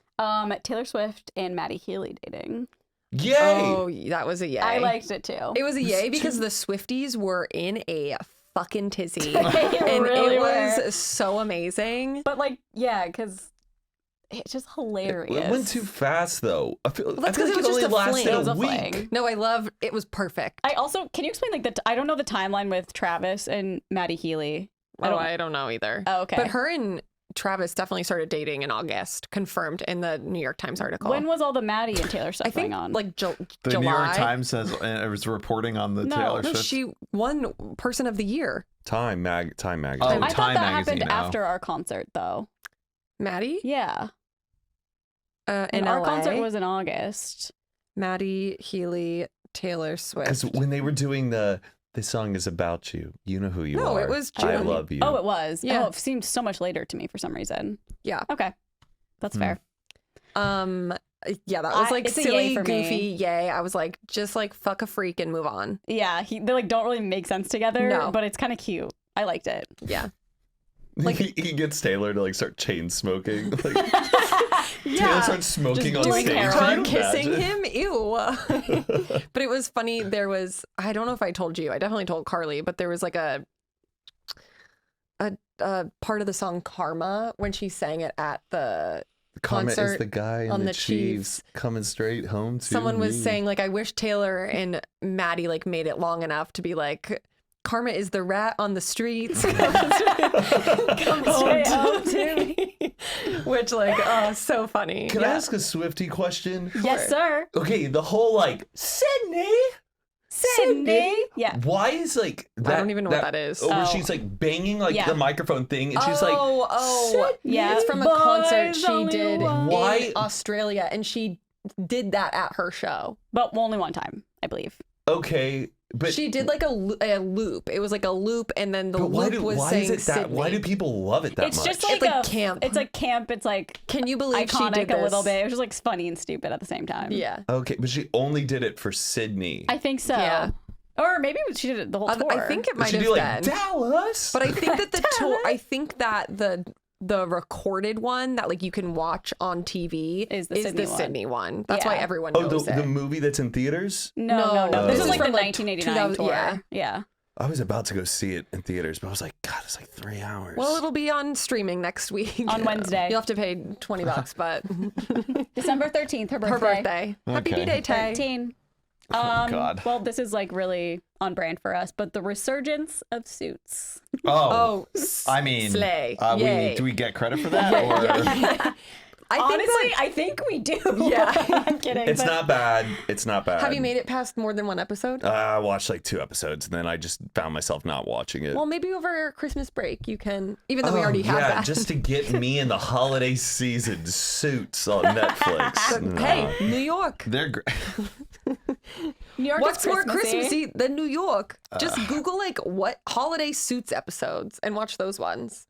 Taylor Swift and Maddie Healy dating. yay. Oh, that was a yay. I liked it too. It was a yay because the Swifties were in a fucking tizzy. They and really it was were. so amazing. But like, yeah, because it's just hilarious. It went too fast though. I feel, that's I feel 'cause like it was only just a lasted fling. It was a a week. fling. No, I love it was perfect. I also, can you explain like I don't know the timeline with Travis and Maddie Healy. I don't know either. Oh, okay. But her and Travis definitely started dating in August, confirmed in the New York Times article. When was all the Maddie and Taylor stuff I think going on? like The July. New York Times says it was reporting on the No, Taylor No, Swift. she won Person of the Year. Time magazine. Oh, I thought Time that magazine happened now. after our concert though. Maddie? Yeah. In And our LA. concert was in August. Maddie Healy Taylor Swift. Because when they were doing this song is about you. You know who you are. No, it was I June. love you. Oh, it was. Yeah. Oh, it seemed so much later to me for some reason. Yeah. Okay, that's fair. Yeah, that was like it's a silly, yay for me. goofy, yay. I was like, just like fuck a freak and move on. Yeah, they like don't really make sense together. No. But it's kind of cute. I liked it. Yeah. Like he gets Taylor to like start chain smoking. Like, Taylor Yeah. starts smoking Just on doing stage. heroin. Can you Kissing imagine? him, ew. But it was funny. There was, I don't know if I told you. I definitely told Carly, but there was like a part of the song "Karma" when she sang it at the Karma is concert the guy on in the the Chiefs coming straight home to Someone was me. saying like, I wish Taylor and Maddie like made it long enough to be like, "Karma is the rat on the streets." Come straight home to me. Which like, oh, so funny. Can I Yeah. ask a Swiftie question? Yes, sir. Okay, the whole like Sydney. Yeah. Why is like that? don't even know what that is. Where Oh. she's like banging like Yeah. the microphone thing, and she's like, oh, Yeah. it's from a Boys concert she only did want- Why- in Australia, and she did that at her show. But only one time, I believe. okay, but She did like a loop. It was like a loop, and then the but why loop was why saying is it that? Sydney. Why do people love it that It's much? just like, It's like camp. It's like camp. It's like Can you believe she iconic did this? a little bit. It was just like funny and stupid at the same time. Yeah. Okay, but she only did it for Sydney. I think so. Yeah. Or maybe she did it the whole tour. I think it But might she'd have be like been. Dallas. But I think that the tour, I think that the recorded one that like you can watch on TV Is the Sydney one. one. That's why Yeah. everyone oh, knows the it. movie that's in theaters. No. No, This this is is like from, the like, 1989 2000 tour. yeah. Yeah. I was about to go see it in theaters, but I was like, God, it's like 3 hours. Well, it'll be on streaming next week. On Wednesday. You'll have to pay $20, but December 13th, her birthday. her birthday. Happy Okay. B-Day, Tay. 13. God. Well, this is like really on brand for us, but the resurgence of Suits. Oh, I mean, slay. we Yay. do we get credit for that? Or I think Honestly, that, I think we do. Yeah. I'm kidding. it's but not bad. It's not bad. have you made it past more than one episode? I watched like 2 episodes, and then I just found myself not watching it. Well, maybe over Christmas break you can, even though we already have yeah, that. just to get me in the holiday season Suits on Netflix. No. Hey, New York. they're great. New York What's is more Christmassy. Christmassy than New York? Just Google like what holiday Suits episodes and watch those ones.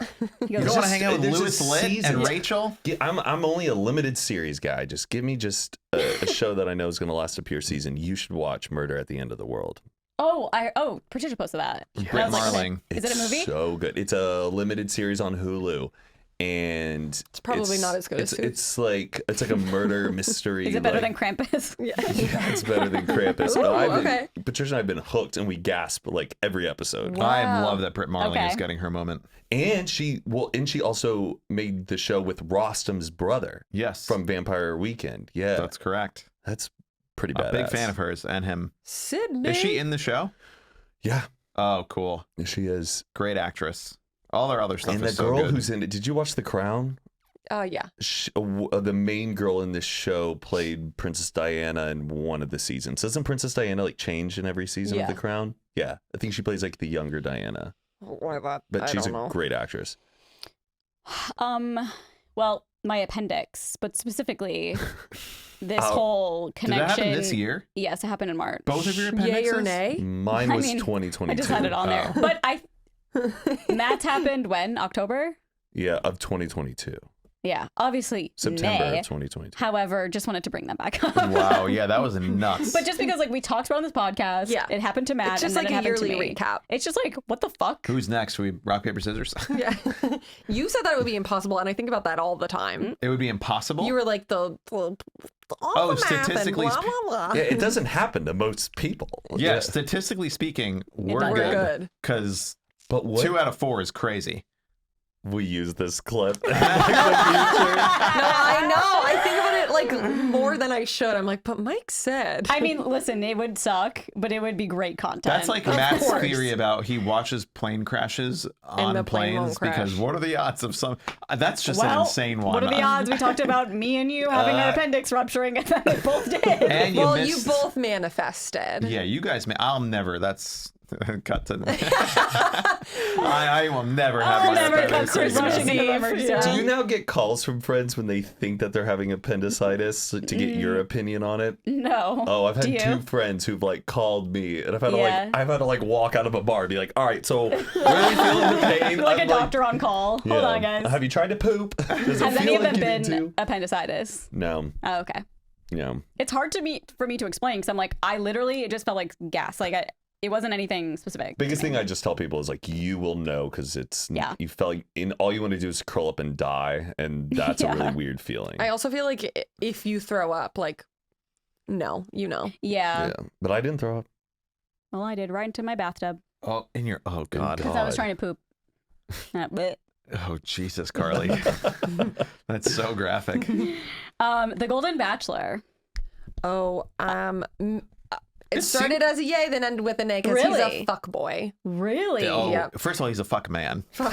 He You goes, don't want to hang out with there's Louis just Litt and seasons. Rachel? I'm only a limited series guy. Just give me just a show that I know is going to last a pure season. You should watch Murder at the End of the World. Patricia posted that. Britt I was like, Marling. Is it a movie? So good. It's a limited series on Hulu, and it's probably not as good as Suits. It's like a murder mystery. Is it better like- than Krampus? Yeah. Yeah, it's better than Krampus. Ooh, But okay. Patricia and I have been hooked, and we gasp like every episode. Wow. I love that Britt Marling Okay. is getting her moment. And she also made the show with Rostam's brother Yes. from Vampire Weekend. Yeah, That's correct. that's pretty A badass. big fan of hers and him. Sydney. Is she in the show? Yeah, Oh, cool. she is. Great actress. All their other stuff And is the so girl good. who's in it. Did you watch The Crown? Yeah. The main girl in this show played Princess Diana in one of the seasons. Doesn't Princess Diana like change in every season Yeah. of The Crown? Yeah, I think she plays like the younger Diana, Why that? but I she's don't a know. great actress. Well, my appendix, but specifically this Oh. whole Did connection. that happen this year? Yes, it happened in March. Both of your Yay appendixes? or nay? Mine I was mean, 2022. I just had it on there. But Matt's happened when? October? Yeah, of 2022. Yeah, obviously September May. of 2022. However, just wanted to bring that back up. Wow, yeah, that was nuts. But just because like we talked about it on this podcast, Yeah. it happened to Matt, It's just and then like it a happened yearly to me. recap. It's just like, what the fuck? Who's next? We rock, paper, scissors? Yeah. You said that it would be impossible, and I think about that all the time. It would be impossible? You were like the Oh, the map and statistically blah, blah, blah. Yeah, it doesn't happen to most people. Yeah, statistically speaking, we're doesn't. We're good. good. Because But what 2 out of 4 is crazy. we use this clip. No, I know. I think about it like more than I should. I'm like, but Mike said. I mean, listen, it would suck, but it would be great content. That's like Of Matt's course. theory about he watches plane crashes on the plane won't planes because crash. what are the odds of some? That's just an well, insane one. what are the odds? We talked about me and you having our appendix rupturing, and then we both did. And you well, missed, you both manifested. Yeah, you guys. I'll never. That's Cut to. I will never have my never appendix cut to surgery. rushing into the emergency room. Do you now get calls from friends when they think that they're having appendicitis to get your opinion on it? No. Oh, I've Do had you? 2 friends who've like called me, and I've Yeah. had to like walk out of a bar and be like, all right, so really feeling the pain. Like I'm a doctor on call. yeah. Hold on, guys. Have you tried to poop? Does it Has any feel of like them you need been to? appendicitis? No. Oh, okay. Yeah. It's hard for me to explain because I'm like, it just felt like gas. Like it wasn't anything specific. Biggest thing I just tell people is like, you will know because it's Yeah. you felt in all you want to do is curl up and die, and that's a Yeah. really weird feeling. I also feel like if you throw up, like, no, you know. Yeah. Yeah, but I didn't throw up. Well, I did right into my bathtub Oh, oh God. because I was God. trying to poop. Bleh. Oh Jesus, Carly. That's so graphic. The Golden Bachelor. Oh, it started as a yay, then ended with an A because he's Really? a fuck boy. Really? Oh, Yep. first of all, he's a fuck man. Fuck-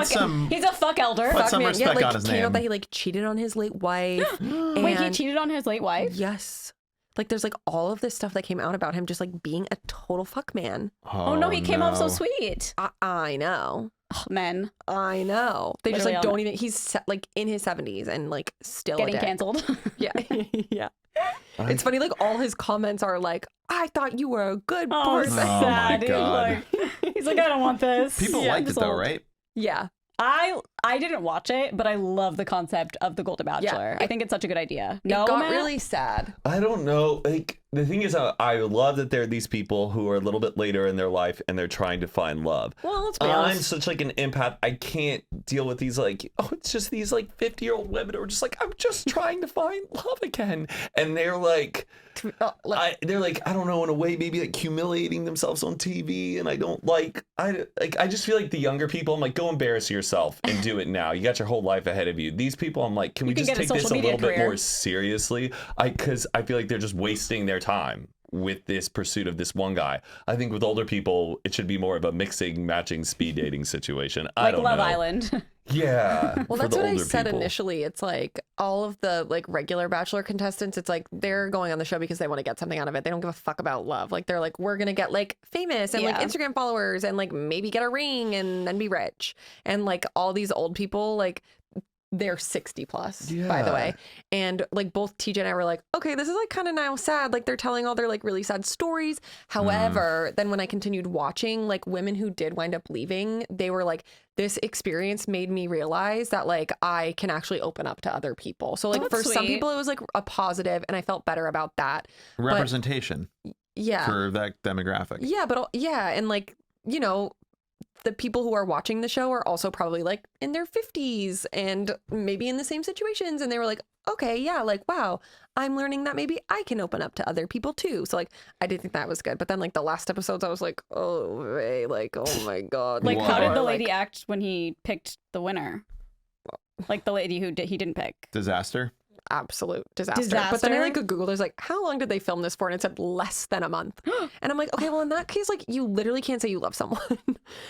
some- He's a fuck elder. Put some Man, respect like, on his came out name. that he like cheated on his late wife. Wait, he and- cheated on his late wife? Yes. Like there's like all of this stuff that came out about him just like being a total fuck man. Oh, no, he came off so no. sweet. I know. Oh, men I know. They just Literally like all don't even. He's like in his 70s and like still getting a dick. canceled. Yeah, yeah. It's funny. Like all his comments are like, "I thought you were a good Oh, person." Oh, my sad. God. He's like, I don't want this. People Yeah, liked it just though, old. right? Yeah, I didn't watch it, but I love the concept of the Golden Bachelor. I think it's such a good idea. No, it got Matt? really sad. I don't know. Like the thing is, I love that there are these people who are a little bit later in their life and they're trying to find love. Well, let's be I'm honest. such like an empath. I can't deal with these like, oh, it's just these like 50-year-old women who are just like, I'm just trying to find love again, and they're like, they're like, I don't know, in a way maybe like humiliating themselves on TV, and I don't like. I just feel like the younger people, I'm like, go embarrass yourself and do it now. You got your whole life ahead of you. These people, I'm like, can we can just get a take this social a media little bit career. more seriously? Because I feel like they're just wasting their time with this pursuit of this one guy. I think with older people, it should be more of a mixing, matching, speed dating situation. I like don't Love know. Island. Yeah. Well, for that's the what I older said people. initially. It's like all of the like regular Bachelor contestants, it's like they're going on the show because they want to get something out of it. They don't give a fuck about love. Like they're like, we're gonna get like famous and like Yeah. Instagram followers and like maybe get a ring and then be rich. And like all these old people, like they're 60 plus, by the Yeah. way. And like both TJ and I were like, okay, this is like kind of now sad. Like they're telling all their like really sad stories. However, then when I continued watching, like women who did wind up leaving, they were like, this experience made me realize that like I can actually open up to other people. So like Oh, for that's some sweet. people, it was like a positive and I felt better about that. Representation Yeah. for that demographic. Yeah. But yeah. And like, you know, the people who are watching the show are also probably like in their 50s and maybe in the same situations. And they were like, okay, yeah, like, wow, I'm learning that maybe I can open up to other people too. So like, I did think that was good. But then like the last episodes, I was like, oh, Ray, like, oh my God. Like, Wow. how did the Like, lady act when he picked the winner? Like the lady who he didn't pick. Disaster. absolute disaster. But then I Disaster? like Googled, there's like, how long did they film this for? And it said less than a month. And I'm like, okay, well in that case, like you literally can't say you love someone.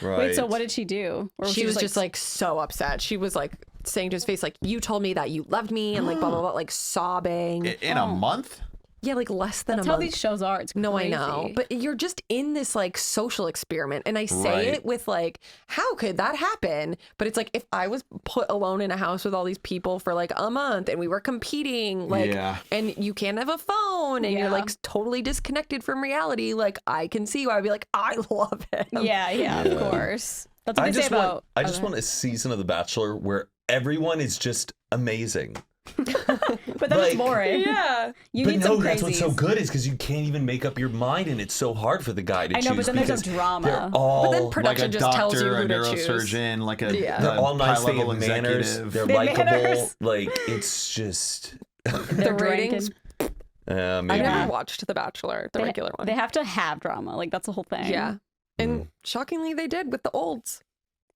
Right. Wait, so what did she do? Or She was just like so upset. She was like saying to his face, like, you told me that you loved me and like blah, blah, blah, like sobbing. In a month? Yeah, like less than that's a how month. these shows are. It's No, I crazy. know. But you're just in this like social experiment. And I say Right. it with like, how could that happen? But it's like if I was put alone in a house with all these people for like a month and we were competing, like, Yeah. and you can't have a phone and you're Yeah. like totally disconnected from reality, like I can see why I'd be like, I love it. Yeah, of course. That's what I they say just about. want I just want a season of The Bachelor where everyone is just amazing. But then like- it's boring. Yeah. You But need no, some that's what's so crazies. good is because you can't even make up your mind, and it's so hard for the guy to I know, choose but then there's no because drama. they're all But then Like production a just tells you doctor, who a to choose. neurosurgeon, like a, Yeah. they're all nice. They high-level have manners. executive. They're They have likable. manners. Like it's just. They're The ratings. drinking. I Maybe. Yeah. never watched The Bachelor, the They- regular one. They have to have drama. Like that's the whole thing. Yeah. And shockingly, they did with the olds.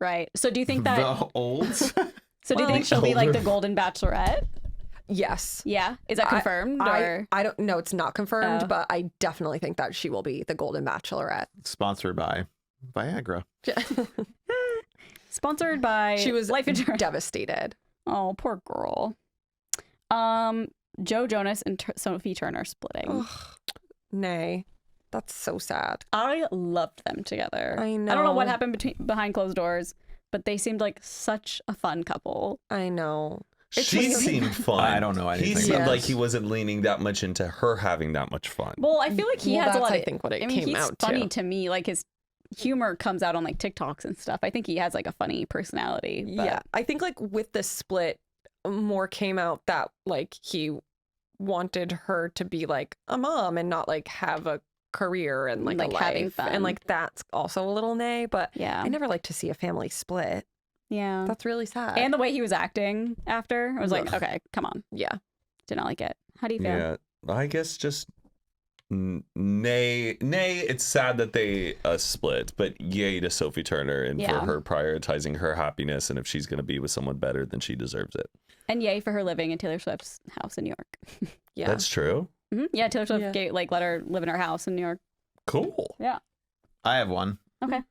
Right. So do you think that? The olds? So do you Well, think she'll be like older. the Golden Bachelorette? Yes. Yeah. Is that confirmed or? I don't know. It's not confirmed, Oh. but I definitely think that she will be the Golden Bachelorette. Sponsored by Viagra. Sponsored by She was Life Insurance. devastated. Oh, poor girl. Joe Jonas and Sophie Turner splitting. Ugh, nay. That's so sad. I loved them together. I I don't know what know. happened behind closed doors, but they seemed like such a fun couple. I know. It's She just- seemed fun. I don't know He anything seemed about like this. he wasn't leaning that much into her having that much fun. Well, I feel like he Well, has a that's, lot I of. think, what it I mean, came he's out funny to. me. Like his humor comes out on like TikToks and stuff. I think he has like a funny personality. But Yeah, I think like with the split, more came out that like he wanted her to be like a mom and not like have a career and like a Like, having life. fun. And like that's also a little nay, but yeah, I never like to see a family split. yeah. That's really sad. And the way he was acting after, I was like, Ugh. okay, come on, yeah, did not like it. How do you feel? Yeah, I guess just nay. It's sad that they split, but yay to Sophie Turner and Yeah. for her prioritizing her happiness. And if she's going to be with someone better, then she deserves it. And yay for her living in Taylor Swift's house in New York. yeah. That's true. Yeah, Taylor Swift Yeah. let her live in her house in New York. Cool. Yeah. I have one. Okay.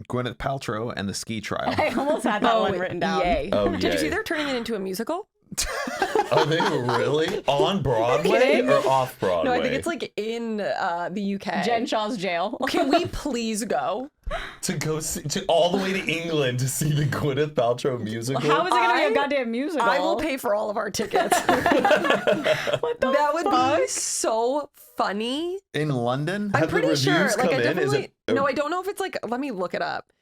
Gwyneth Paltrow and the ski trial. I almost had that one written down. Yay. Oh, Did you see yay. they're turning it into a musical? Are they really on Broadway kidding? or off Broadway? No, I think it's like in the UK. Jen Shaw's jail. Can we please go? to go see, to all the way to England to see the Gwyneth Paltrow musical. How is it going to be I- a goddamn musical? I will pay for all of our tickets. What the That would fuck? be so funny. In London? I'm Have the pretty sure. reviews Like, I come in? Is definitely. it- No, I don't know if it's like. Let me look it up.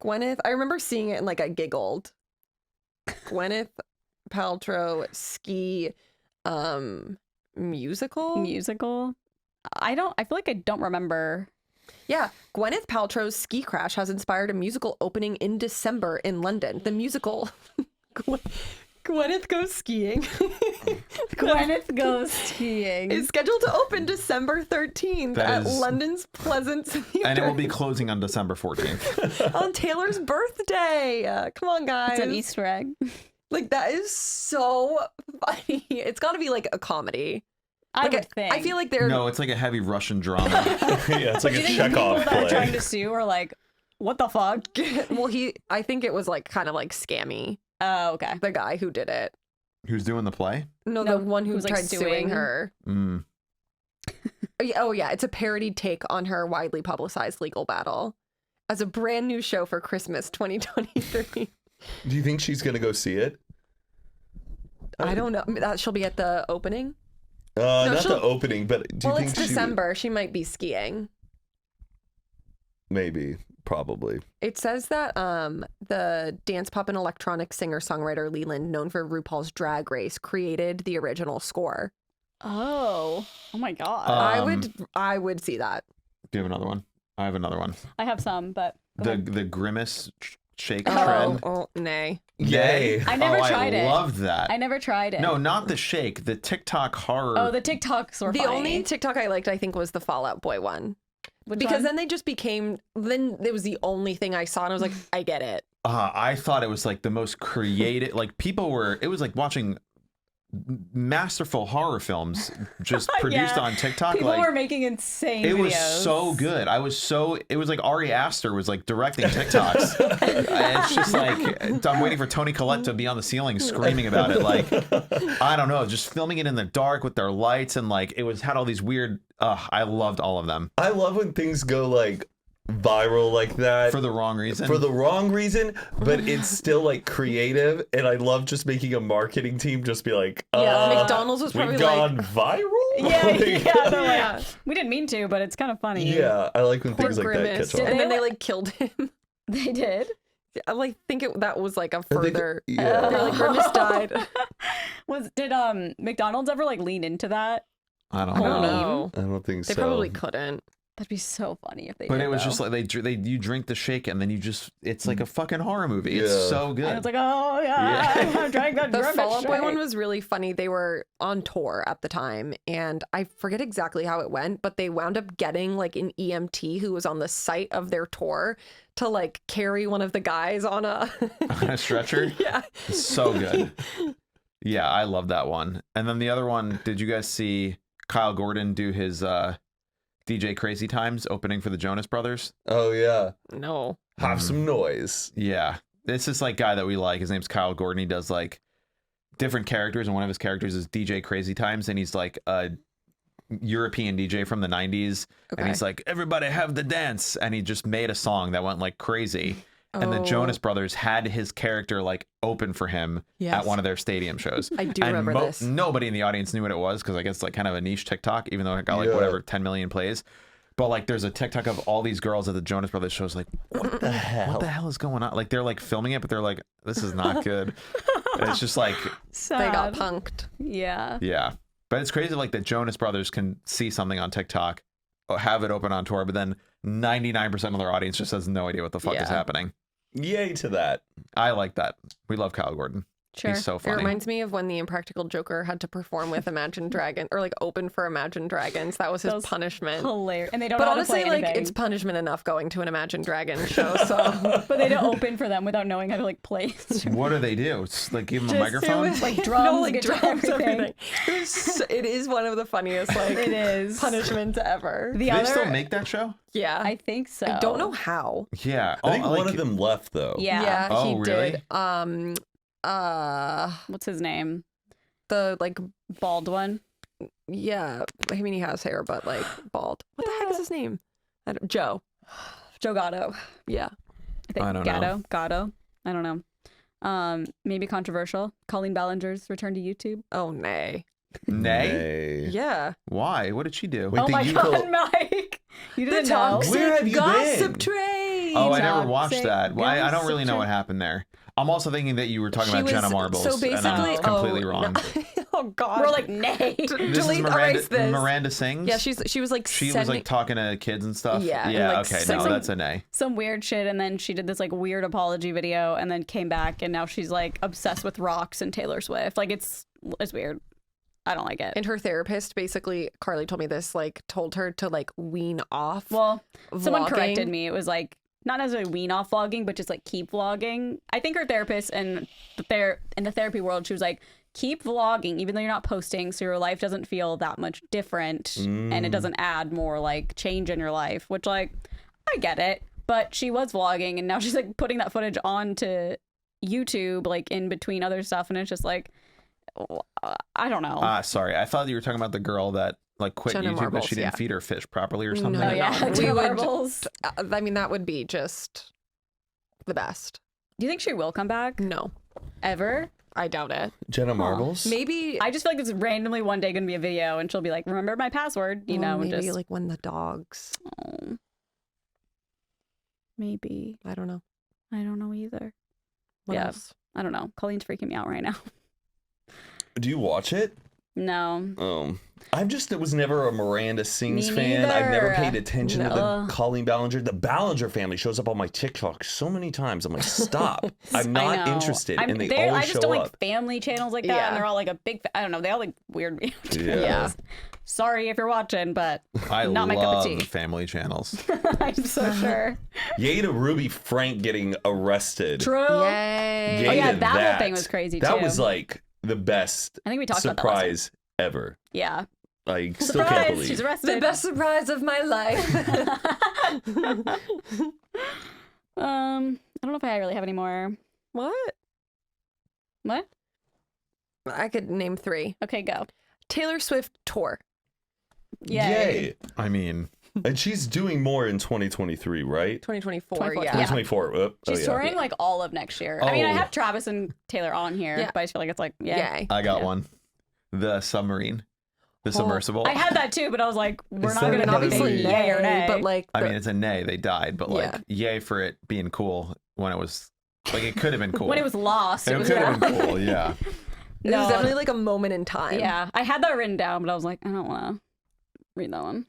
Gwyneth. I remember seeing it and like I giggled. Gwyneth Paltrow ski musical. Musical? I feel like I don't remember. Yeah, Gwyneth Paltrow's ski crash has inspired a musical opening in December in London. The musical Gwyneth Goes Skiing Gwyneth goes skiing. is scheduled to open December 13th That at is- London's Pleasance Theatre And it will be closing on December 14th. on Taylor's birthday. Come on, guys. It's an Easter egg. Like, that is so funny. It's got to be like a comedy. I Like, would think. I feel like they're. No, it's like a heavy Russian drama. Yeah, it's like Do a you think the people Chekhov that are trying play. to sue are like, what the fuck? Well, I think it was like kind of like scammy. Oh, okay. The guy who did it. Who's doing the play? No, No, the one who who's, like, tried suing suing. her. Mm. Oh, yeah. It's a parodied take on her widely publicized legal battle as a brand new show for Christmas 2023. Do you think she's gonna go see it? I don't know. That she'll be at the opening. Not she'll- the opening, but do you Well, think it's she would- December. She might be skiing. Maybe, probably. It says that the dance pop and electronic singer-songwriter Leland, known for RuPaul's Drag Race, created the original score. Oh my god. I would see that. Do you have another one? I have another one. I have some, but go ahead. The grimace shake Oh, trend. nay. Yay. I never tried it. I loved that. I never tried it. No, not the shake. The TikTok horror. Oh, the TikToks were The funny. only TikTok I liked, I think, was the Fall Out Boy one. Which Because one? then they just became, then it was the only thing I saw, and I was like, I get it. I thought it was like the most creative. Like people were. It was like watching masterful horror films just produced Yeah. on TikTok. People like were making insane it videos. was so good. It was like Ari Aster was like directing TikToks. It's just like I'm waiting for Toni Collette to be on the ceiling screaming about it. Like I don't know, just filming it in the dark with their lights and like it was had all these weird. I loved all of them I love when things go like viral like that for the wrong reason. for the wrong reason, but it's still like creative. And I love just making a marketing team just be like, Yeah, McDonald's was probably we've gone viral. Yeah, Like, yeah, they're like, Yeah. we didn't mean to, but it's kind of funny. yeah, I like when Poor things like that Grimace. catch on. And then They they like killed him. They did. I like think that was like a I think- further. yeah. They're like Grimace died. Did McDonald's ever like lean into that? I don't I don't know. know. I don't think They so. probably couldn't. That'd be so funny if they But did. it was though. just like you drink the shake and then it's like a fucking horror movie. It's Yeah. so good. And it's like, oh yeah, Yeah. I'm drank that The Grimace Fall Out Boy shake. one was really funny. They were on tour at the time, and I forget exactly how it went, but they wound up getting like an EMT who was on the site of their tour to like carry one of the guys on a. On a stretcher. Yeah. It's so good. Yeah, I love that one. And then the other one, did you guys see Kyle Gordon do his DJ Crazy Times opening for the Jonas Brothers? Oh yeah, No. have some noise. Yeah. This is like guy that we like. His name's Kyle Gordon. He does like different characters, and one of his characters is DJ Crazy Times, and he's like a European DJ from the 90s. And Okay. he's like, everybody have the dance. And he just made a song that went like crazy. And the Oh. Jonas Brothers had his character like open for him Yes. at one of their stadium shows. I do And remember this. Nobody in the audience knew what it was because I guess it's like kind of a niche TikTok, even though it got like whatever 10 million plays. But like there's a TikTok of all these girls at the Jonas Brothers shows like, what the hell is going on? Like they're like filming it, but they're like, this is not good. And it's just like, They got punked. Yeah. yeah. But it's crazy like the Jonas Brothers can see something on TikTok, have it open on tour, but then 99% of their audience just has no idea what the fuck is Yeah. happening. Yay to that. I like that. We love Kyle Gordon. Sure. He's so It funny. reminds me of when the Impractical Joker had to perform with Imagine Dragon or like open for Imagine Dragons. That was his Those punishment. Hilarious. And they don't But know how to honestly, play like anything. it's punishment enough going to an Imagine Dragon show. So But they don't open for them without knowing how to like play. What do they do? It's like give him a Just- microphone? it was like drums, no, like guitar, drums, everything. It is one of the funniest like It is. punishments ever. The Do they other, still make that show? Yeah, I think so. I don't know how. Yeah. I think Oh, one like- of them left though. Yeah. Oh, he really? did. What's his name? The like Bald one. yeah. I mean, he has hair, but like bald. What the heck is his name? Joe. Joe Gatto. Yeah. I think I don't know. Gatto. I don't know. Maybe controversial. Colleen Ballinger's return to YouTube. Oh nay. Nay? Yeah. Why? What did she do? Wait, Oh did my you God, go- Mike! You didn't know? Where have you gossip been? train. Oh, I never Toxic watched that. Well, I don't really know gossip. what happened there. I'm also thinking that you were talking She about Jenna was- Marbles. So basically, and I'm completely wrong. No. Oh God. We're like, nay. This is delete, Miranda, erase this. Miranda sings? Yeah, she was like She was sending. like talking to kids and stuff? Yeah, and, Yeah, like, okay. sing No, some- that's a nay. Some weird shit, and then she did this like weird apology video, and then came back, and now she's like obsessed with rocks and Taylor Swift. Like it's weird. I don't like it. And her therapist, basically, Carly told me this, like told her to like wean off. Well, someone vlogging. corrected me. It was like not necessarily wean off vlogging, but just like keep vlogging. I think her therapist and in the therapy world, she was like, keep vlogging, even though you're not posting, so your life doesn't feel that much different, and it doesn't add more like change in your life. Which like I get it, but she was vlogging, and now she's like putting that footage onto YouTube, like in between other stuff, and it's just like I don't know. Sorry. I thought you were talking about the girl that like quit Jenna YouTube, but Marbles, she didn't yeah. feed her fish properly or something. No, oh yeah, we Jenna would- Marbles. I mean, that would be just the best. Do you think she will come back No, ever? I doubt it. Jenna Marbles? Maybe. I just feel like it's randomly one day gonna be a video, and she'll be like, "Remember my password," you know, and maybe just like when the dogs. oh, maybe I don't know. I don't know either. What Yeah. else? I don't know. Colleen's freaking me out right now. Do you watch it? No, It was never a Miranda Sings Me fan. I've never neither. paid attention to No. the Colleen Ballinger. The Ballinger family shows up on my TikTok so many times. I'm like, stop. I'm I not know. interested. And they I always just show don't up. like family channels like that, Yeah. and they're all like a big. I don't know. They all like weird. Yeah. Sorry if you're watching, but I not my cup of love tea. family channels. I'm so sure. Yay to Ruby Frank getting arrested. True. Yay! Yay Oh, yeah, to that whole thing was crazy, That too. was like the best I think we talked about that last time. surprise ever. Yeah. I still can't Surprise! believe. She's The arrested. best surprise of my life. I don't know if I really have any more. What? What? I could name 3. Okay, go. Taylor Swift tour. Yay. I mean, And she's doing more in 2023, right? 2024. 24, Yeah. yeah. 2024. She's touring like all of next year. I mean, I Oh. have Travis and Taylor on here, Yeah. but I just feel like it's like, yeah. Yay. I got Yeah. one. The submarine. The submersible. I had that too, but I was like, we're Is not that going I mean, to obviously, yay or nay. but like, I the- mean, it's a nay. They died, but like, yay for it being cool when it was like it could have been cool. when it was lost, It it was could have wrong. been cool. Yeah. it was definitely like a moment in time. Yeah, I had that written down, but I was like, I don't want to read that one.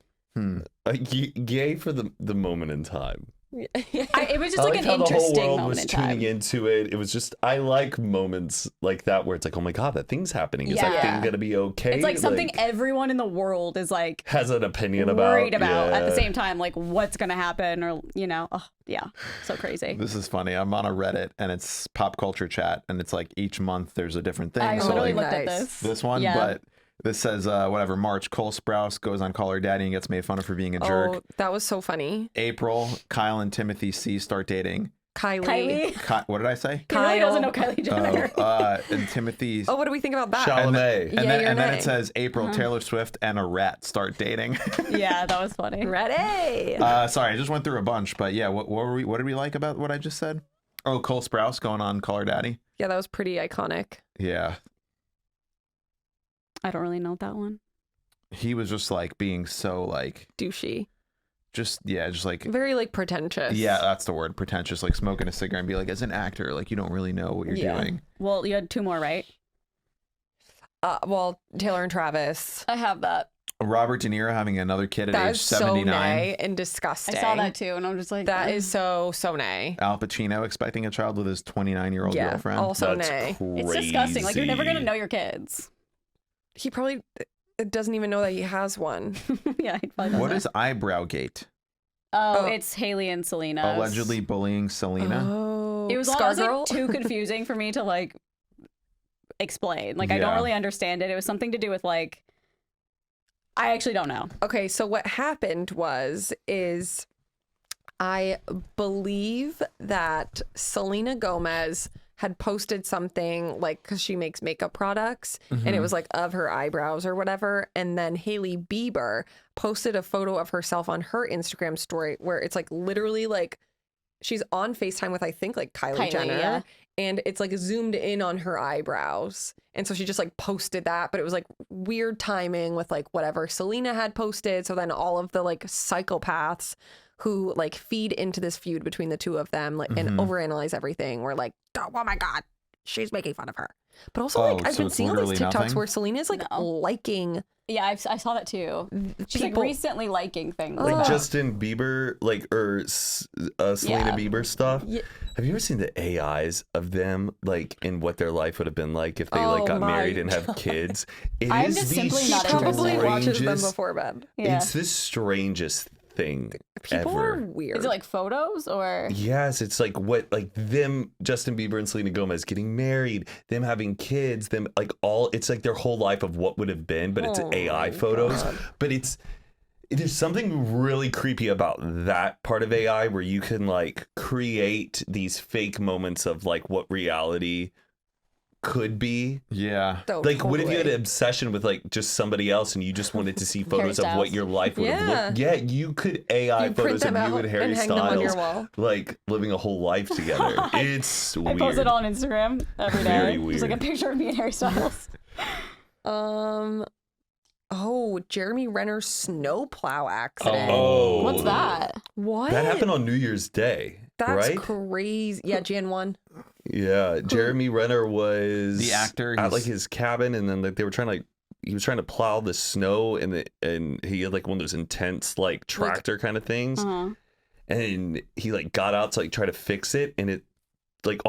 Yay for the moment in time. It was just I like like an how the whole interesting world moment was in tuning time. into it. It was just I like moments like that where it's like, oh my god, that thing's happening. Is that Yeah. thing gonna be okay? It's like something everyone in the world is like has an opinion about. worried about at the Yeah. same time, like what's gonna happen, or you know, oh yeah, so crazy. This is funny. I'm on a Reddit and it's pop culture chat, and it's like each month there's a different thing. I so literally like looked at Nice. this. this one, Yeah. but this says whatever. March, Cole Sprouse goes on Call Her Daddy and gets made fun of for being a jerk. Oh, that was so funny. April, Kyle and Timothy C start dating. Kylie. What did I say? He really doesn't Kyle. know Kylie Jenner. And Timothy's. Oh, what do we think about that? Chalamet. And Yay or then nay? it says April, Taylor Swift, and a rat start dating. Yeah, that was funny. Ready? Sorry, I just went through a bunch, but yeah, what did we like about what I just said? Oh, Cole Sprouse going on Call Her Daddy. Yeah, that was pretty iconic. Yeah, I don't really know that one. he was just like being so like Douchey. just like Very like pretentious. yeah, that's the word, pretentious, like smoking a cigarette and be like, as an actor, like you don't really know what you're Yeah. doing. Well, you had 2 more, right? Well, Taylor and Travis. I have that. Robert De Niro having another kid at That age is so 79. nay and disgusting. I saw that too, and I'm just like, That ugh. is so nay. Al Pacino expecting a child with his 29-year-old Yeah, girlfriend. also That's nay. It's disgusting. Like, you're never gonna crazy. know your kids. He probably doesn't even know that he has one. Yeah, he probably What doesn't. is eyebrow gate? Oh, Oh. it's Haley and Selena. Allegedly bullying Selena. Oh, It was Scar honestly Girl. too confusing for me to like explain. Like, I don't Yeah. really understand it. It was something to do with like, I actually don't know. Okay, so what happened is I believe that Selena Gomez had posted something like, because she makes makeup products, and it was like of her eyebrows or whatever. And then Hailey Bieber posted a photo of herself on her Instagram story where it's like literally like she's on FaceTime with, I think, like Kylie Jenner. yeah. And it's like zoomed in on her eyebrows. And so she just like posted that, but it was like weird timing with like whatever Selena had posted. So then all of the like psychopaths who like feed into this feud between the two of them like and overanalyze everything were like, oh my God, she's making fun of her. But also Oh, like I've so been it's seeing all these literally TikToks nothing? where Selena's like No. liking Yeah, I saw that too. She's like people. recently liking things. Oh. Like Justin Bieber, like or Selena Yeah. Bieber stuff. Yeah. Have you ever seen the AIs of them, like, and what their life would have been like if they Oh like got my married and have kids? It I'm is just the simply She not probably interested. watches them strangest- before bed. Yeah. It's the strangest thing People ever. are weird. Is it like photos or? Yes, it's like what, like them, Justin Bieber and Selena Gomez getting married, them having kids, them like all. It's like their whole life of what would have been, but it's Oh AI my photos. God. But there's something really creepy about that part of AI where you can like create these fake moments of like what reality could be. Yeah. So Like, what if you had totally. an obsession with like just somebody else and you just wanted to see photos of what Styles. your life would have Yeah. looked? Yeah, you could AI You print photos of them you out and Harry and hang them on your Styles wall. like living a whole life together. It's I weird. post it all on Instagram every day. Very Just like a weird. picture of me and Harry Styles. Oh, Jeremy Renner's snowplow accident. Oh, What's that? What? That happened on New Year's Day, That's right? crazy. Yeah, Jan 1. Yeah, Jeremy Renner was The actor, at he's- like his cabin, and then like they were trying to like he was trying to plow the snow, and he had like one of those intense like tractor kind of things, Uh-huh. and he like got out to like try to fix it, and it like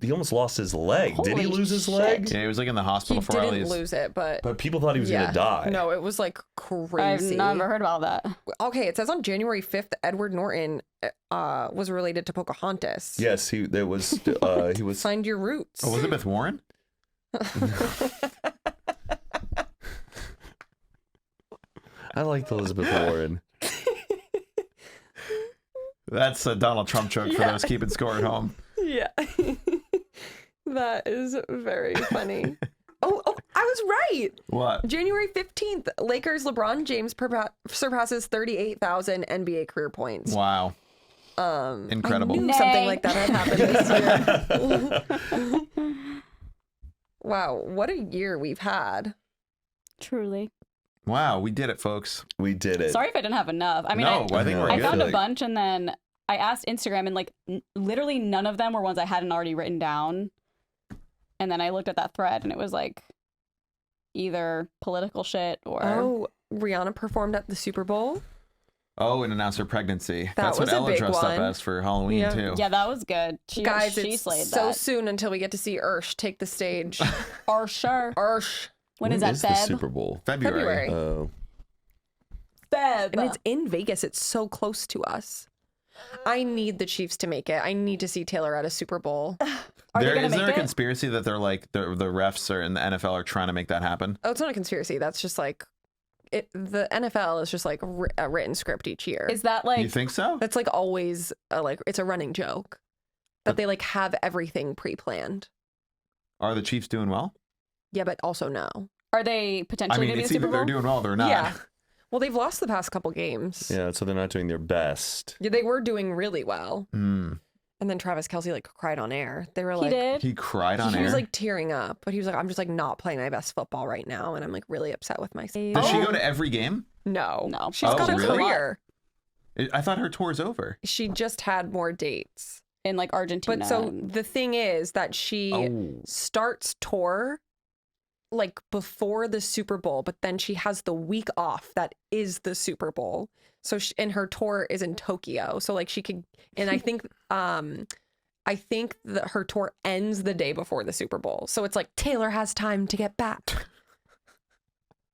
he almost lost his leg. Did he Holy lose his shit. leg? Yeah, he was like in the He hospital for all didn't these. lose it, but But people thought he was yeah. gonna die. No, it was like I've crazy. never heard about that. Okay, it says on January 5th, Edward Norton was related to Pocahontas. Yes, he was. He was. Find your roots. Oh, Elizabeth Warren? I liked Elizabeth Warren. That's a Donald Trump joke for Yeah. those keeping score at home. Yeah. That is very funny. Oh, I was right. What? January 15th, Lakers LeBron James surpasses 38,000 NBA career points. Wow. Incredible. I knew Nay. something like that had happened this year. Wow, what a year we've had. Truly. Wow, we did it, folks. We did it. Sorry if I didn't have enough. I mean, No, I think we're I good. found a Like- bunch, and then I asked Instagram, and like literally none of them were ones I hadn't already written down. And then I looked at that thread, and it was like either political shit or Oh, Rihanna performed at the Super Bowl. Oh, and announced her pregnancy. That That's what was a Ella big dressed one. up as for Halloween, Yeah. too. yeah, that was good. Guys, she it's slayed so that. soon until we get to see Ursh take the stage. For sure. Ursh. When is that, the Feb? Super Bowl? February. February. Oh. Feb. And it's in Vegas. It's so close to us. I need the Chiefs to make it. I need to see Taylor at a Super Bowl. Are they gonna Is there make a it? conspiracy that they're like the refs are in the NFL are trying to make that happen? Oh, it's not a conspiracy. That's just like the NFL is just like a written script each year. Is that like You think so? That's like always like it's a running joke. that they like have everything pre-planned. Are the Chiefs doing well? Yeah, but also no. Are they I potentially mean, going to be a it's Super either they're Bowl? doing well or they're not. Yeah. Well, they've lost the past couple games. Yeah, so they're not doing their best. Yeah, they were doing really well. Mm. And then Travis Kelce like cried on air. They were He like, did. He cried on he air. was like tearing up, but he was like, I'm just like not playing my best football right now. And I'm like really upset with myself. Does she go to every game? No. No. She's Oh, got a really? career. I thought her tour's over. She just had more dates. In like Argentina. But so the thing is that she Oh. starts tour like before the Super Bowl, but then she has the week off that is the Super Bowl. So and her tour is in Tokyo. So like she could, and I think that her tour ends the day before the Super Bowl. So it's like Taylor has time to get back.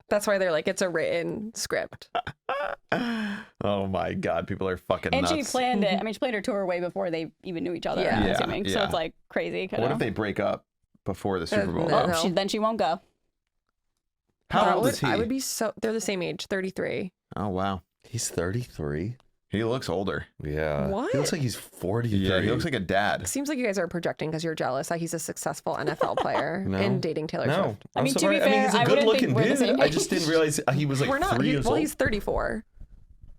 That's why they're like, it's a written script. Oh my God, people are fucking and nuts. she planned it. I mean, she planned her tour way before they even knew each other, Yeah. I'm Yeah, assuming. So yeah. it's like crazy. What if they break up before the Super Bowl? no. Oh, then she won't go. How old is he? I would be they're the same age, 33. Oh wow, He's 33. he looks older. Yeah. What? He looks like he's 43. Yeah, he looks like a dad. Seems like you guys are projecting because you're jealous that he's a successful NFL player No. and dating Taylor No. Swift. I I'm mean, to be surprised. I mean, fair, he's a I wouldn't good-looking think we're the dude. same I just age. didn't realize he was like We're not. 3 years Well, old. he's 34.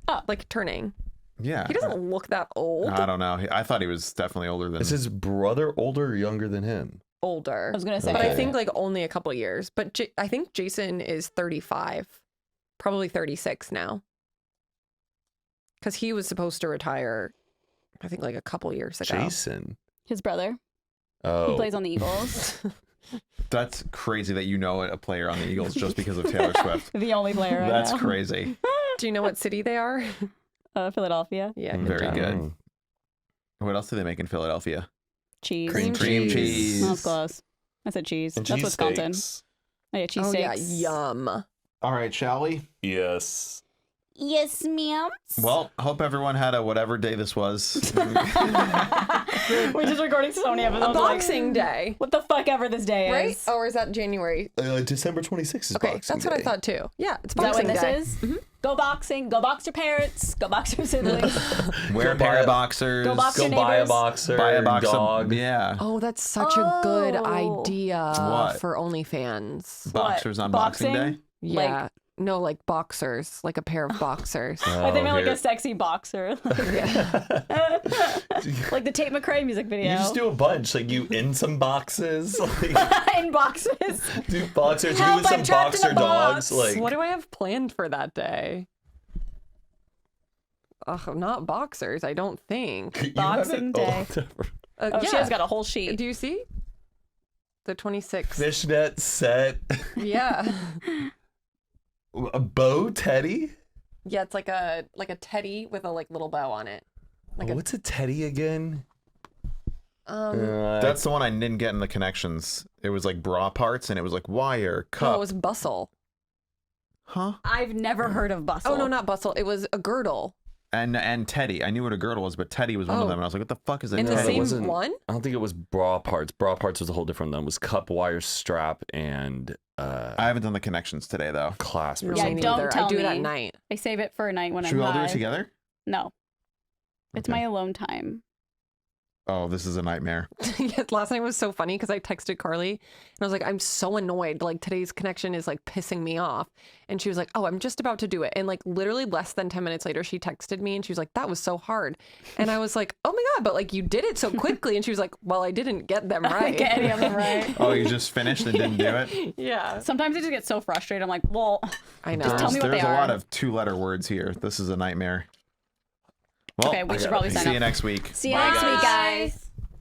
Oh. Like turning. Yeah, He doesn't look that old. I don't know. I thought he was definitely older than. Is his brother older or younger than him? Older. I was going to say. But I Okay. think like only a couple years. But I think Jason is 35, probably 36 now. Because he was supposed to retire, I think like a couple years ago. Jason. His brother. Oh. He plays on the Eagles. That's crazy that you know a player on the Eagles just because of Taylor Swift. The only player right That's now. crazy. Do you know what city they are? Philadelphia. Yeah. Very job. good. Oh. What else do they make in Philadelphia? Cheese. Cream Cream cheese. That was close. I said cheese. And That's Wisconsin. cheesesteaks. Oh, yeah, cheese Oh yeah, steaks. yum. All right, shall we? Yes. Yes, ma'am. Well, hope everyone had a whatever day this was. We're just recording so many episodes. Boxing like, Day, what the fuck ever this day right? is. Or is that January? December 26th is Okay, Boxing that's what I Day. thought too. Yeah, it's Is that Boxing what this Day. is? Go boxing. Go box your parents. Go box your siblings. Wear a Go pair buy of a- boxers. Go box Go your buy a neighbors. boxer. Buy a box dog. of yeah. Oh, that's such a good Oh. idea What? for OnlyFans. Boxers on Boxing? Boxing Day. Yeah. No, like boxers, like a pair of boxers. I think like here. a sexy boxer. Like the Tate McRae music video. You just do a bunch. Like you in some boxes. Like in boxes. do boxers. Help, You with I'm some trapped in a boxer dogs. box. Like What do I have planned for that day? Ugh, not boxers, I don't think. you Boxing haven't- Day. whatever. Oh, yeah. she has got a whole sheet. Do you see? The 26th. Fishnet set. Yeah. A bow teddy. Yeah, it's like a teddy with a like little bow on it. Like What's a teddy again? That's the one I didn't get in the connections. It was like bra parts, and it was like wire, cup. Oh, it was bustle. Huh? I've never heard of bustle. Oh no, not bustle. It was a girdle. And teddy. I knew what a girdle was, but teddy was one of Oh. them. And I was like, what the fuck is a In the No, it teddy? same wasn't- one? I don't think it was bra parts. Bra parts was a whole different one. It was cup, wire, strap, and I haven't done the connections today, though. clasp or Yeah, something. don't neither. tell I do it at me. night. I save it for a night when Should we I'm all do high. it together? No. It's Okay. my alone time. Oh, this is a nightmare. Yeah, last night was so funny because I texted Carly and I was like, I'm so annoyed. Like today's connection is like pissing me off. And she was like, oh, I'm just about to do it. And like literally less than 10 minutes later, she texted me and she was like, that was so hard. And I was like, oh my God, but like you did it so quickly. And she was like, well, I didn't get them I right. didn't get any of them right. Oh, you just finished and didn't do it? Yeah, Sometimes I just get so frustrated. I'm like, well, I know. Just tell me what There's they a are. lot of two-letter words here. This is a nightmare. Well, okay, we should probably sign see up. you next week. See you Bye, next week, guys. guys.